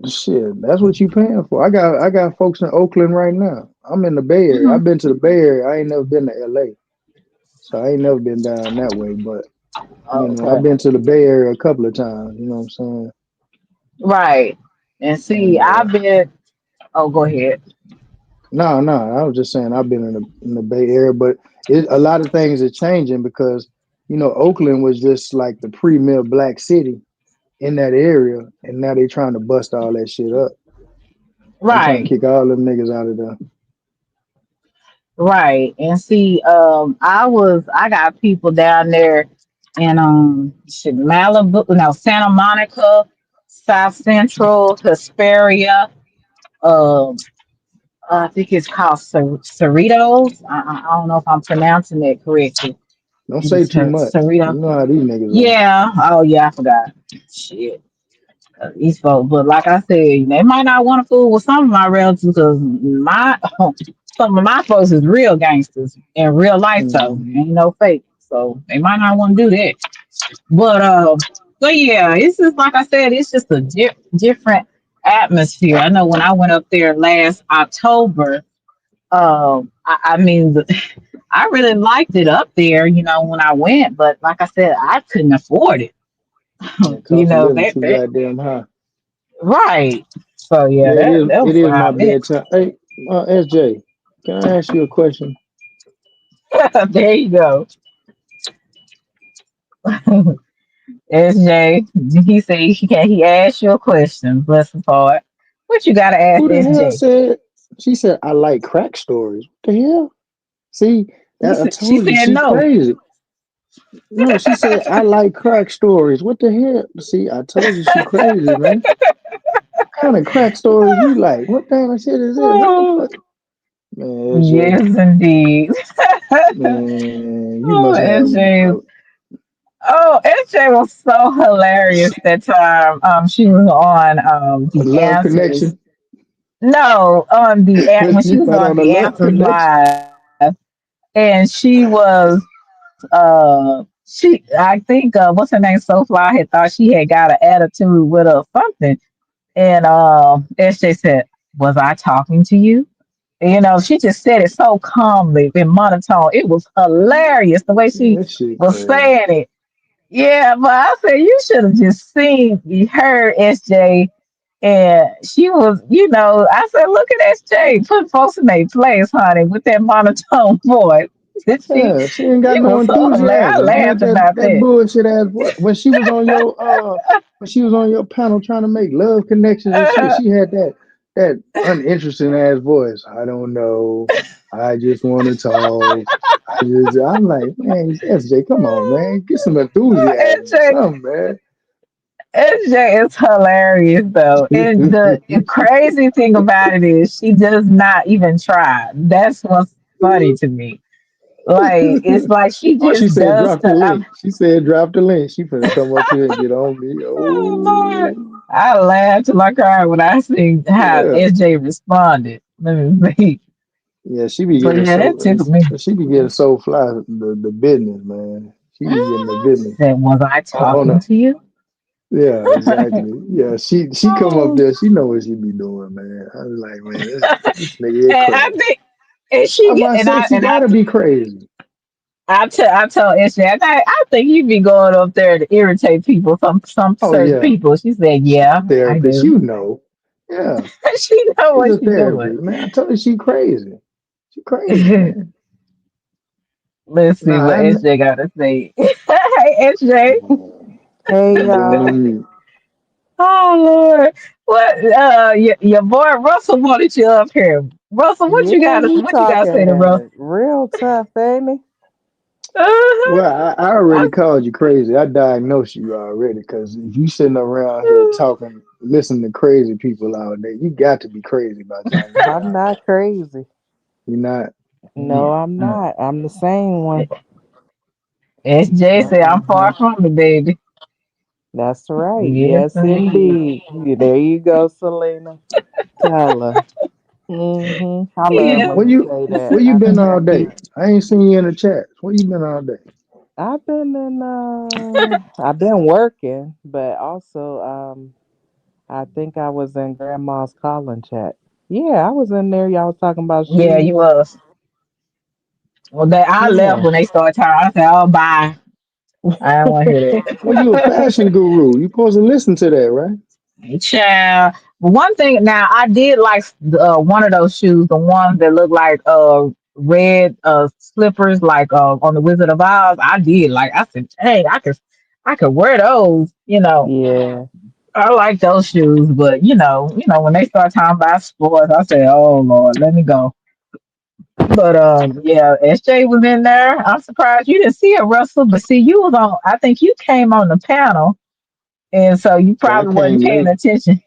shit. That's what you paying for. I got folks in Oakland right now. I'm in the Bay Area. Hmm. I've been to the Bay Area. I ain't never been to LA. So I ain't never been down that way. But I've Okay, been to the Bay Area a couple of times, you know what I'm saying? right. And see, And I've been. Oh, go ahead. no, I was just saying I've been in the Bay Area, but a lot of things are changing because Oakland was just like the premier black city in that area, and now they trying to bust all that shit up. They trying to Right, kick all them niggas out of there. right. And see, I got people down there in shit, Malibu, no, Santa Monica, South Central, Hesperia. Um, I think it's called Cerritos. I don't know if I'm pronouncing it correctly. Don't Is say it too much. You Cerrito? know how these niggas are. Yeah. Oh, yeah. I forgot. Shit. These folks. But like I said, they might not want to fool with some of my relatives because some of my folks is real gangsters in real life, though. Hmm. Ain't no fake. so they might not want to do that. But yeah, it's just like I said, it's just a different atmosphere. I know when I went up there last October, I mean, I really liked it up there. You know, when I went, but like I said, I couldn't afford it. Yeah, You cost of know living that, too that goddamn high. right. So yeah, Yeah, that it was is where my I met. bedtime. Hey, SJ, can I ask you a question? There you go. SJ, he said he can. He asked you a question. Bless his heart. What you gotta ask Who the hell SJ? said? She said I like crack stories. What the hell? See, that I She told you said she no. crazy. No, she said I like crack stories. What the hell? See, I told you she crazy, man. What kind of crack stories you like? What kind of shit is this? What the Oh, fuck? Man, SJ, yes, indeed. man, you Oh, must have SJ. Oh, SJ was so hilarious that time. She was on a the love answers. connection. No, on the when she You was got on on a the love answers connection. live, and she was she I think what's her name, Soulfly had thought she had got an attitude with her or something, and SJ said, "Was I talking to you?" You know, she just said it so calmly in monotone. It was hilarious the way she That shit was crazy. saying it. Yeah, but I said you should have just seen her, SJ, and she was, you know, I said, look at SJ, put folks in their place, honey, with that monotone voice. she Yeah, she ain't got she no was so hilarious. I enthusiasm. She had laughed that about that that. bullshit ass voice. When she was on your panel trying to make love connections and shit, she had that uninteresting ass voice. I don't know. I just want to talk. I'm like, man, SJ, come on, man. Get some enthusiasm or SJ, something, man. SJ is hilarious though. And the crazy thing about it is she does not even try. That's what's funny to me. Like it's like she Oh, she just said does drop the to link. She said drop the link. She finna come up here and get on me. oh Lord. Oh, I laughed till I cried when I seen how yeah. SJ responded. Let me see. Yeah, she be But getting yeah, that so tickled me. she be getting so fly the business, man. She be getting the business. Said, was I On talking the to you? yeah, exactly. Yeah, she come up Oh. there. She know what she be doing, man. I was like, man, this nigga is And I crazy. think and I'm about to say she and gotta be crazy. I told SJ, I think you be going up there to irritate people, some Oh certain yeah, people. She said, she's yeah, a I therapist. do. You know. Yeah, She know she's what a she's doing. therapist, man. I told her she crazy. She crazy, man. Let's see Nah, what SJ got to say. Hey, SJ. Hey I'm going y'all. on mute. Oh Lord, what? Your boy Russell wanted you up here. Russell, Yeah, he what you got to say to Russell? talking real tough, ain't he? Uh-huh. Well, I already called you crazy. I diagnosed you already because if you sitting around here talking, listening to crazy people all day, you got to be crazy by the time you get I'm out there. not crazy. You're not. No, Mm, I'm mm. not. I'm the same one. SJ said, "I'm far Hmm. from it, baby." That's right. Yes, Yes, indeed. indeed. There you go, Selena. Tell her. I love Yes. Where when you you say that. where you I been sure all day? do. I ain't seen you in the chat. Where you been all day? I've been working, but also I think I was in Grandma's calling chat. Yeah, I was in there. Y'all was talking about Yeah, you shoes. was. Well, I left Yeah. when they started talking. I said, "Oh, bye. I don't want to hear Well, you a fashion that." guru. You supposed to listen to that, right? Child. One thing now, I did like one of those shoes, the ones that look like red slippers, like on the Wizard of Oz. I did like. I said, "Hey, I could wear those." You know, Yeah. I like those shoes, but when they start talking about sports, I say, "Oh Lord, let me go." But yeah, SJ was in there. I'm surprised you didn't see it, Russell. But see, you was on. I think you came on the panel, and so you Yeah, I probably wasn't came paying late. attention.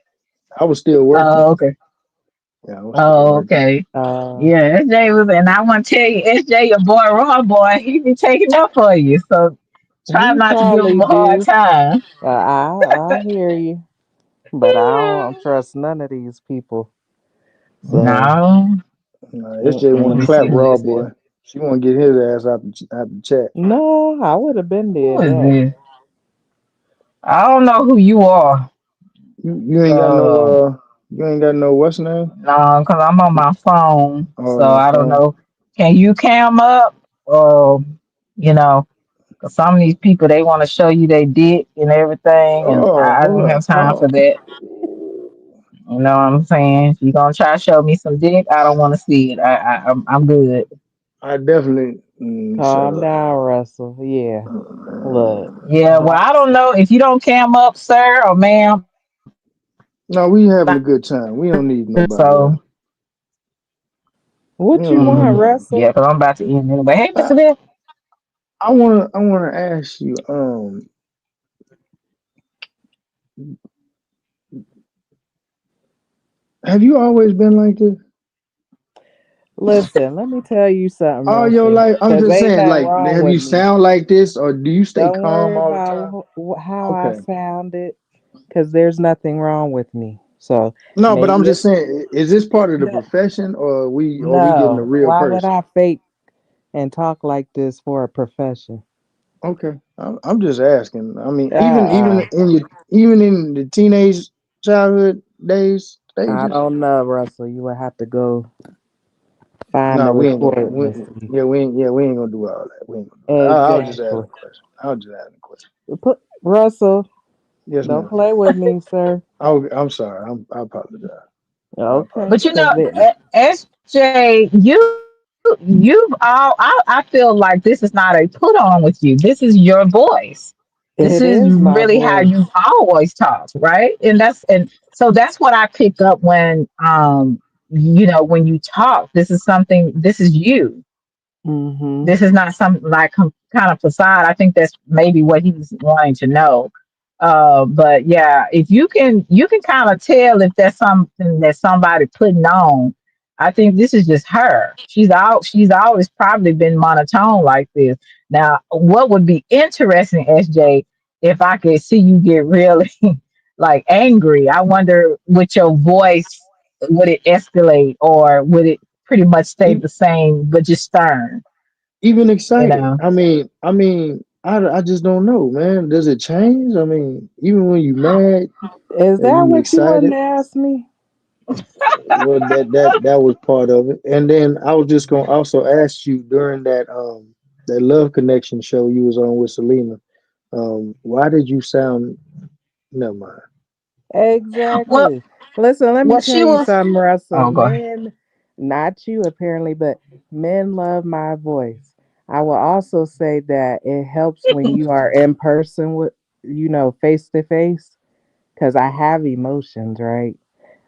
I was still working. Oh, okay. Yeah, I was still Oh, working. okay. Uh, Yeah, SJ was, and I want to tell you, SJ, your boy, Raw boy, he be taking up for you. So try he not to give him probably a hard do. time. I hear you, but I don't trust none of these people. So, No, SJ let want to me mm-mm. clap see who raw this is. boy. She want to get his ass out the chat. No, I would have been Who did is that. this? I don't know who you are. You ain't got no Um, you ain't got no what's name? no, because I'm on my phone, Oh, so your I don't phone. know. Can you cam up? Or, you know, 'cause some of these people they want to show you they dick and everything, and Oh, I hold don't up. have time for that. You know what I'm saying? If you gonna try to show me some dick, I don't want to see it. I'm good. I definitely Calm down, Russell. Yeah. Look. Yeah, well, I don't know if you don't cam up, sir or ma'am. no, we having a good time. We don't need nobody So, else. We What don't you need want, yeah, nobody. because Russell? I'm about to end anyway. Hey, Mr. I, Bill. I wanna ask you, have you always been like this? Listen, let me tell you something, All your Russell. life? I'm Because just ain't saying, nothing like, wrong have with you me. sound like this, or do you stay Don't calm worry all the time? about how I Okay. sounded. Because there's nothing wrong with me. So No, but I'm maybe just it's saying, is this part of the no. profession, or we getting a No. real Why would person? I fake and talk like this for a profession? Okay, I'm just asking. I mean, even Uh-uh. even in the teenage childhood days I stages. don't know, Russell. You would have to go find the No, we ain't gonna. recording and see. Yeah, we ain't gonna do all that. We ain't gonna do that. I was just asking Exactly. a question. I was just asking a question. Put Russell, Yes, don't ma'am. play with me, sir. I'm sorry. I apologize. I Okay. But you apologize. know, Because it, SJ, you've all. I feel like this is not a put on with you. This is your voice. This it is is my really how voice. you've always talked, right? And so that's what I pick up when when you talk. This is something. This is you. Mm-hmm. This is not some like kind of facade. I think that's maybe what he's wanting to know. But yeah, if you can kind of tell if that's something that somebody putting on. I think this is just her. She's always probably been monotone like this. Now, what would be interesting, SJ, if I could see you get really like angry. I wonder would your voice would it escalate or would it pretty much stay E- the same but just stern? Even You excited. know. I just don't know, man. Does it change? I mean, even when you mad, Is are that you what you wanted excited? to ask me? Well, that was part of it. And then I was just gonna also ask you during that Love Connection show you was on with Selena. Why did you sound? Never mind. Well, Exactly. Listen, let me what tell she you was. something, Russell. Oh, go ahead. Men, not you apparently, but men love my voice. I will also say that it helps when you are in person with, face to face, because I have emotions, right?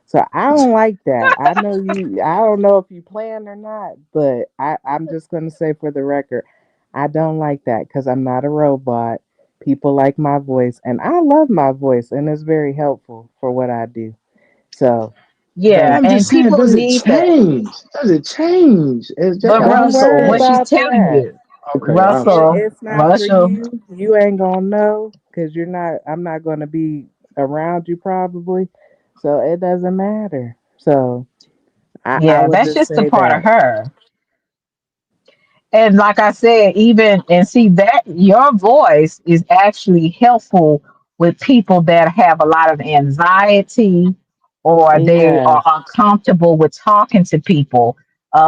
So I don't like that. I know you. I don't know if you plan or not, but I'm just gonna say for the record, I don't like that because I'm not a robot. People like my voice, and I love my voice, and it's very helpful for what I do. So Yeah, I'm don't and just saying, people does it need that. change? Does it change? SJ, But I'm don't just Russell, worry what saying. she's about telling that. you, Okay, I'm sorry. Russell, It's not for Russell, you. You ain't gonna know because you're not. I'm not gonna be around you probably, so it doesn't matter. So I yeah, would that's just just a say part of that. her. And like I said, even and see that your voice is actually helpful with people that have a lot of anxiety or they are Yes. uncomfortable with talking to people.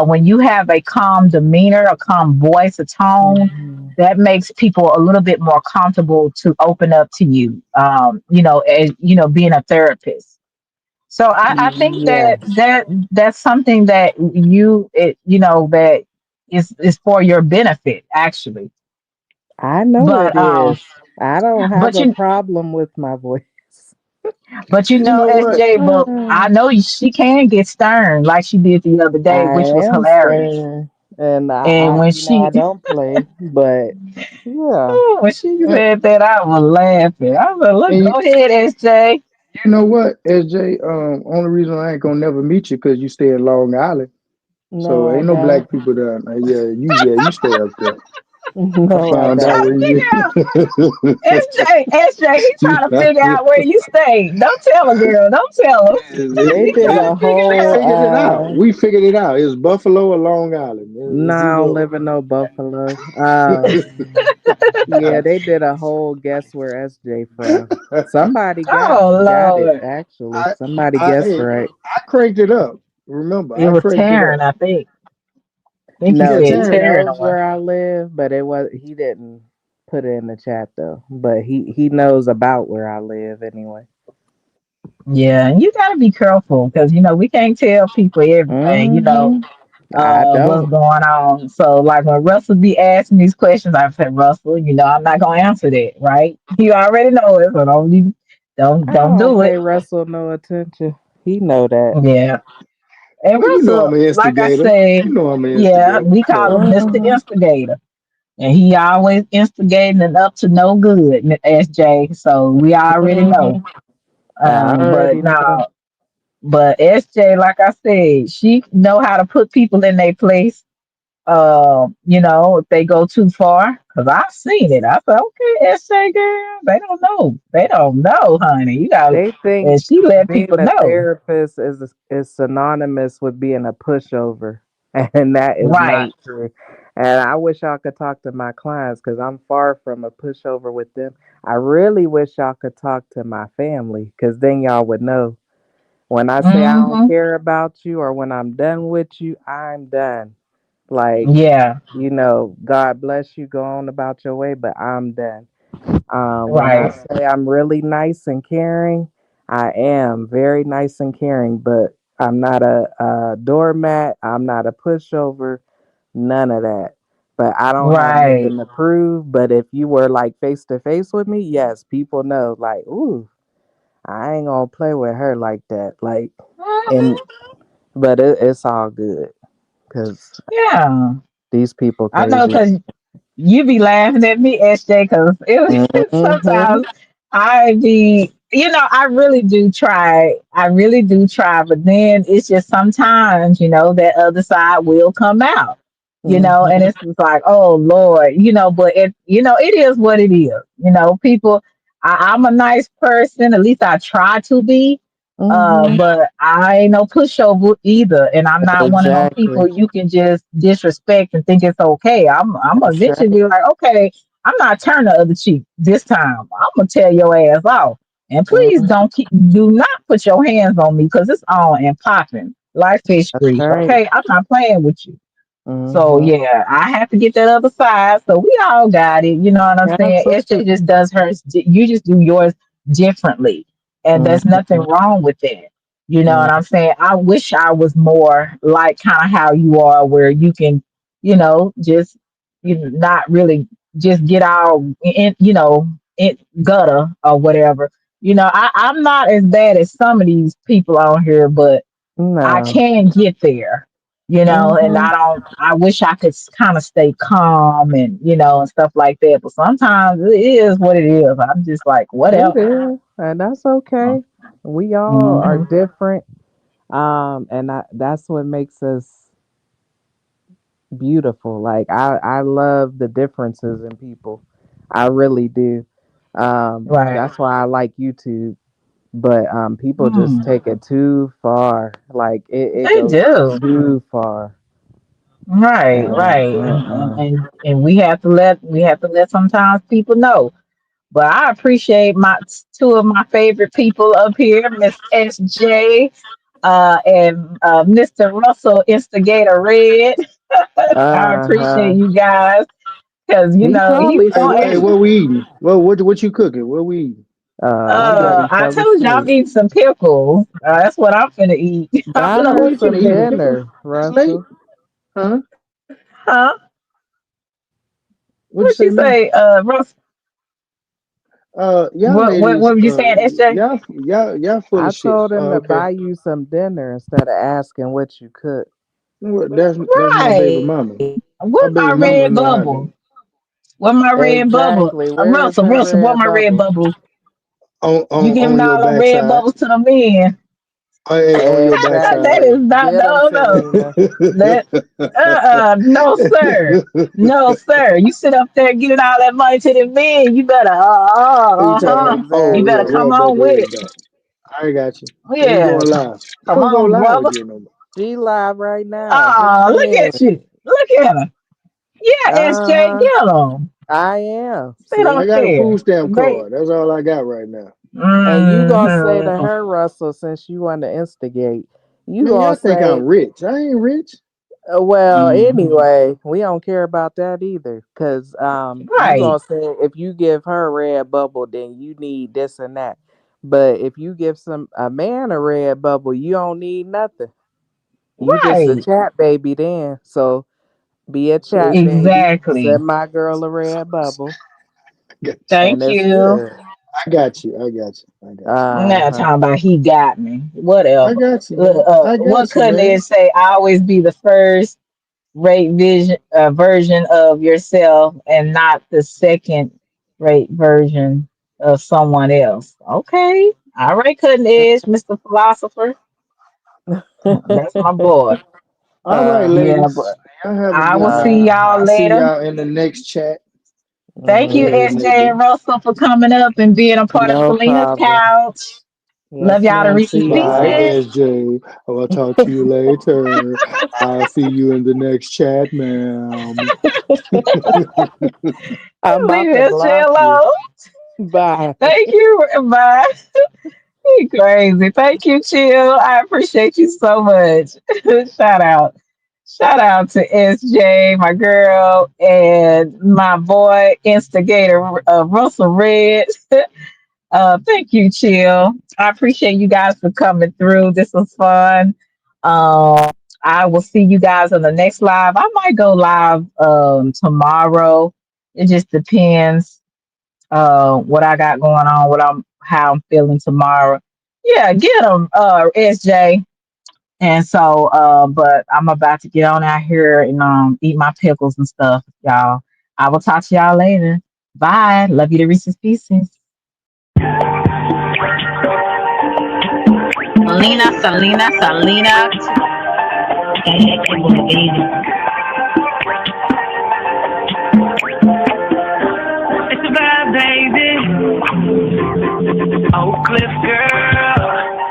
When you have a calm demeanor, a calm voice, a tone, Mhm. that makes people a little bit more comfortable to open up to you. As being a therapist. So I think that Yes. that's something that that is for your benefit actually. I know But it is. I don't have but a you problem with my voice. but you You know know what? SJ, but I know she can get stern like she did the other day, I which was am hilarious. stern, and And when I she don't play, but yeah, when she And, said that, I was laughing. I was like, "Look, and go ahead, SJ." you know what, SJ? Only reason I ain't gonna never meet you because you stay in Long Island. no, So I ain't no don't. black people down there. Yeah, you stay up there. I No, I found out Trying don't. to where figure you. out. SJ, he trying to figure out where you stay. Don't tell her, girl. Don't tell her. They He did trying to a figure We it whole out. figured it out. We figured it out. It's Buffalo or Long Island. no, It's I either don't or. live in no Buffalo. Yeah, they did a whole guess where SJ from. Somebody Oh got it Lord, actually. I, Somebody guessed hey, right. I cranked it up. Remember, it I was cranked it up. Taryn. I think. I think he No, Yeah, said he Taryn. Taryn knows on. where I live, but he didn't put it in the chat though. But he knows about where I live anyway. Yeah, and you gotta be careful because we can't tell people everything. Hmm. I What's don't. going on. So like when Russell be asking these questions, I said, Russell, I'm not gonna answer that, right? You already know it, so I don't don't do it. pay Russell no attention. He know that. Yeah. And Well, you know Russell, I'm an like I instigator. say, You know I'm an yeah, instigator. we call So him Mr. Hmm. Instigator. And he always instigating and up to no good, SJ. So we already know. Hmm. I But already know. no, but SJ, like I said, she know how to put people in their place. If they go too far, because I've seen it. I said, okay, SJ girl, they don't know. They don't know, honey. You got, They think and she let being people a know. therapist is synonymous with being a pushover, and that is not Right. true. And I wish y'all could talk to my clients because I'm far from a pushover with them. I really wish y'all could talk to my family because then y'all would know. When I say I don't Mm-hmm. care about you or when I'm done with you, I'm done. Like, Yeah. God bless you, go on about your way, but I'm done. When I Right. say I'm really nice and caring, I am very nice and caring, but I'm not a doormat. I'm not a pushover. None of that. But I don't have Right. nothing to prove. But if you were like face to face with me, yes, people know. Like, ooh, I ain't gonna play with her like that. Like, and Mhm. but it's all good because Yeah. these people I know crazy. because you be laughing at me, SJ, because Hmm. sometimes I be, I really do try. I really do try, but then it's just sometimes, that other side will come out, and Hmm. it's just like, oh Lord, but it is what it is. People, I'm a nice person, at least I try to be. Hmm. But I ain't no pushover either, and I'm not one of them Exactly. people you can just disrespect and think it's okay. I'm gonna That's eventually right. be like, okay, I'm not turning the other cheek this time. I'm gonna tell your ass off, and please Hmm. do not put your hands on me because it's on and popping like fish That's grease. right. Okay, I'm not playing with you. So Hmm. yeah, I have to get that other side. So we all got it. You know what I'm saying? SJ Absolutely. just does hers. You just do yours differently, and there's nothing Hmm. wrong with that. You know what I'm Hmm. saying? I wish I was more like kind of how you are, where you can, just not really just get all in gutter or whatever. I'm not as bad as some of these people on here, but I No. can get there, and Hmm. I wish I could kind of stay calm and, and stuff like that. But sometimes it is what it is. I'm just like, It whatever. is, and that's okay. We all are Mm-hmm. different, and that's what makes us beautiful. Like I love the differences in people. I really do. Right. That's why I like YouTube. But people just Mm. take it too far. Like it They goes do. too far. Right, right. Uh-uh. And we have to let sometimes people know. But I appreciate my two of my favorite people up here, Miss SJ and Mr. Russell Instigator Red. I appreciate Uh-huh. you guys because He he probably was hey, gonna hey, ask. sleep. what we eating? Well, what you cooking? What we eating? I bet he I fell told you I'm asleep. eating some pickles. That's what I'm finna eat. I don't I know heard what you some Eating eating. pickles dinner, this late? Russell. Huh? Huh? What'd you What say, you man? say, Russ? Y'all What ladies, were you saying, SJ? y'all full I of shit. told him to Okay. buy you some dinner instead of asking what you cook. What? That's my baby Right. mama. What My my baby mama red know how bubble? to What my red bubble? Exactly. Where is Russell, her what red my red bubble? bubble? on You on giving on your all them red backside. bubbles to the men? Hey, on your That backside. is Exactly. not, Get them, no, no. Selena. That no sir. No sir. You sit up there giving all that money to the men, you better You talking about, oh, you better look, Exactly. come roll on bubble with head it. back. I got you. When you Yeah. going live? Come Don't go on, live brother. again no more. She live right now. Get your Look man. at you. Look at her. Yeah, SJ, Uh-huh. get them. I am. Sit I See? up got a food there. stamp They card. That's all I got right now. And you gonna say to mm-hmm. her, Russell, since you want to instigate, you Man, gonna y'all think I'm say, rich. I ain't rich. well, Mm-hmm. anyway, we don't care about that either. Cause you Right. gonna say if you give her a red bubble, then you need this and that. But if you give a man a red bubble, you don't need nothing. You just a Right. chat baby then. So be a So, chat baby. Exactly. Send my girl a so, red so bubble, I got and Thank it's you. good. I got you. I got you. I got you. Uh Now huh. talking about he got me. I Whatever. got you, man. I What got you, couldn't man. it say? I always be the first rate version of yourself and not the second rate version of someone else. Okay. All right, couldn't edge, Mr. Philosopher. That's my boy. All right, Yeah, huh. ladies. but Y'all have a I good will night. see Uh y'all I'll huh. see later. y'all in the next chat. Thank you, Whatever it may SJ Hmm. and be. Russell, for coming up and being a part of No Selena's problem. couch. Love Yes, y'all to ma'am. Reese's See Bye, y'all. Pieces. SJ. I'll talk to you later. I'll see you in the next chat, ma'am. I'm Leave about to SJ block you. alone. Bye. Thank you. Bye. You crazy. Thank you, Chill. I appreciate you so much. Shout out. Shout out to SJ, my girl, and my boy, instigator, Russell Red. Thank you, Chill. I appreciate you guys for coming through. This was fun. Um, I will see you guys on the next live. I might go live tomorrow. It just depends what I got going on, how I'm feeling tomorrow. Yeah, get them, SJ. And so, but I'm about to get on out here and eat my pickles and stuff, y'all. I will talk to y'all later. Bye. Love you to Reese's Pieces. Selena. It's a vibe, baby. Oak Cliff girl.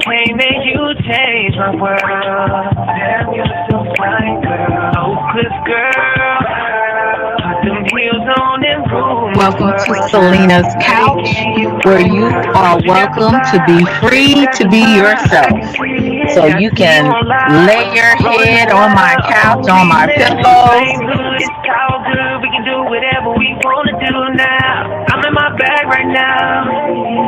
Can't make you change my world. Damn, you're so fine, girl. Oak Cliff girl. Put them heels on and prove my Welcome to worth. Selena's Couch, Taking you where you places. are You got the welcome to be vibe. You free got to the be vibe. I yourself. can see it. So I you see you can on live. lay your Rolling head on my couch loud. on We my live in pillows. plain good. It's all good. We can do whatever we wanna do now. I'm in my bag right now.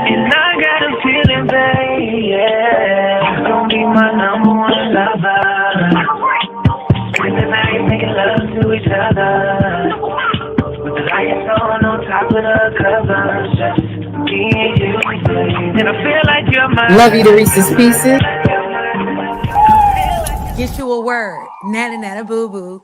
And I got a feeling, babe. Yeah. You gon' be my number one lover. Spend the night making love to each other. With the lights on top of the covers. Just me and you, babe. And I feel like you're Love you to Reese's mine. Pieces. Get you a word. Nana nana boo boo.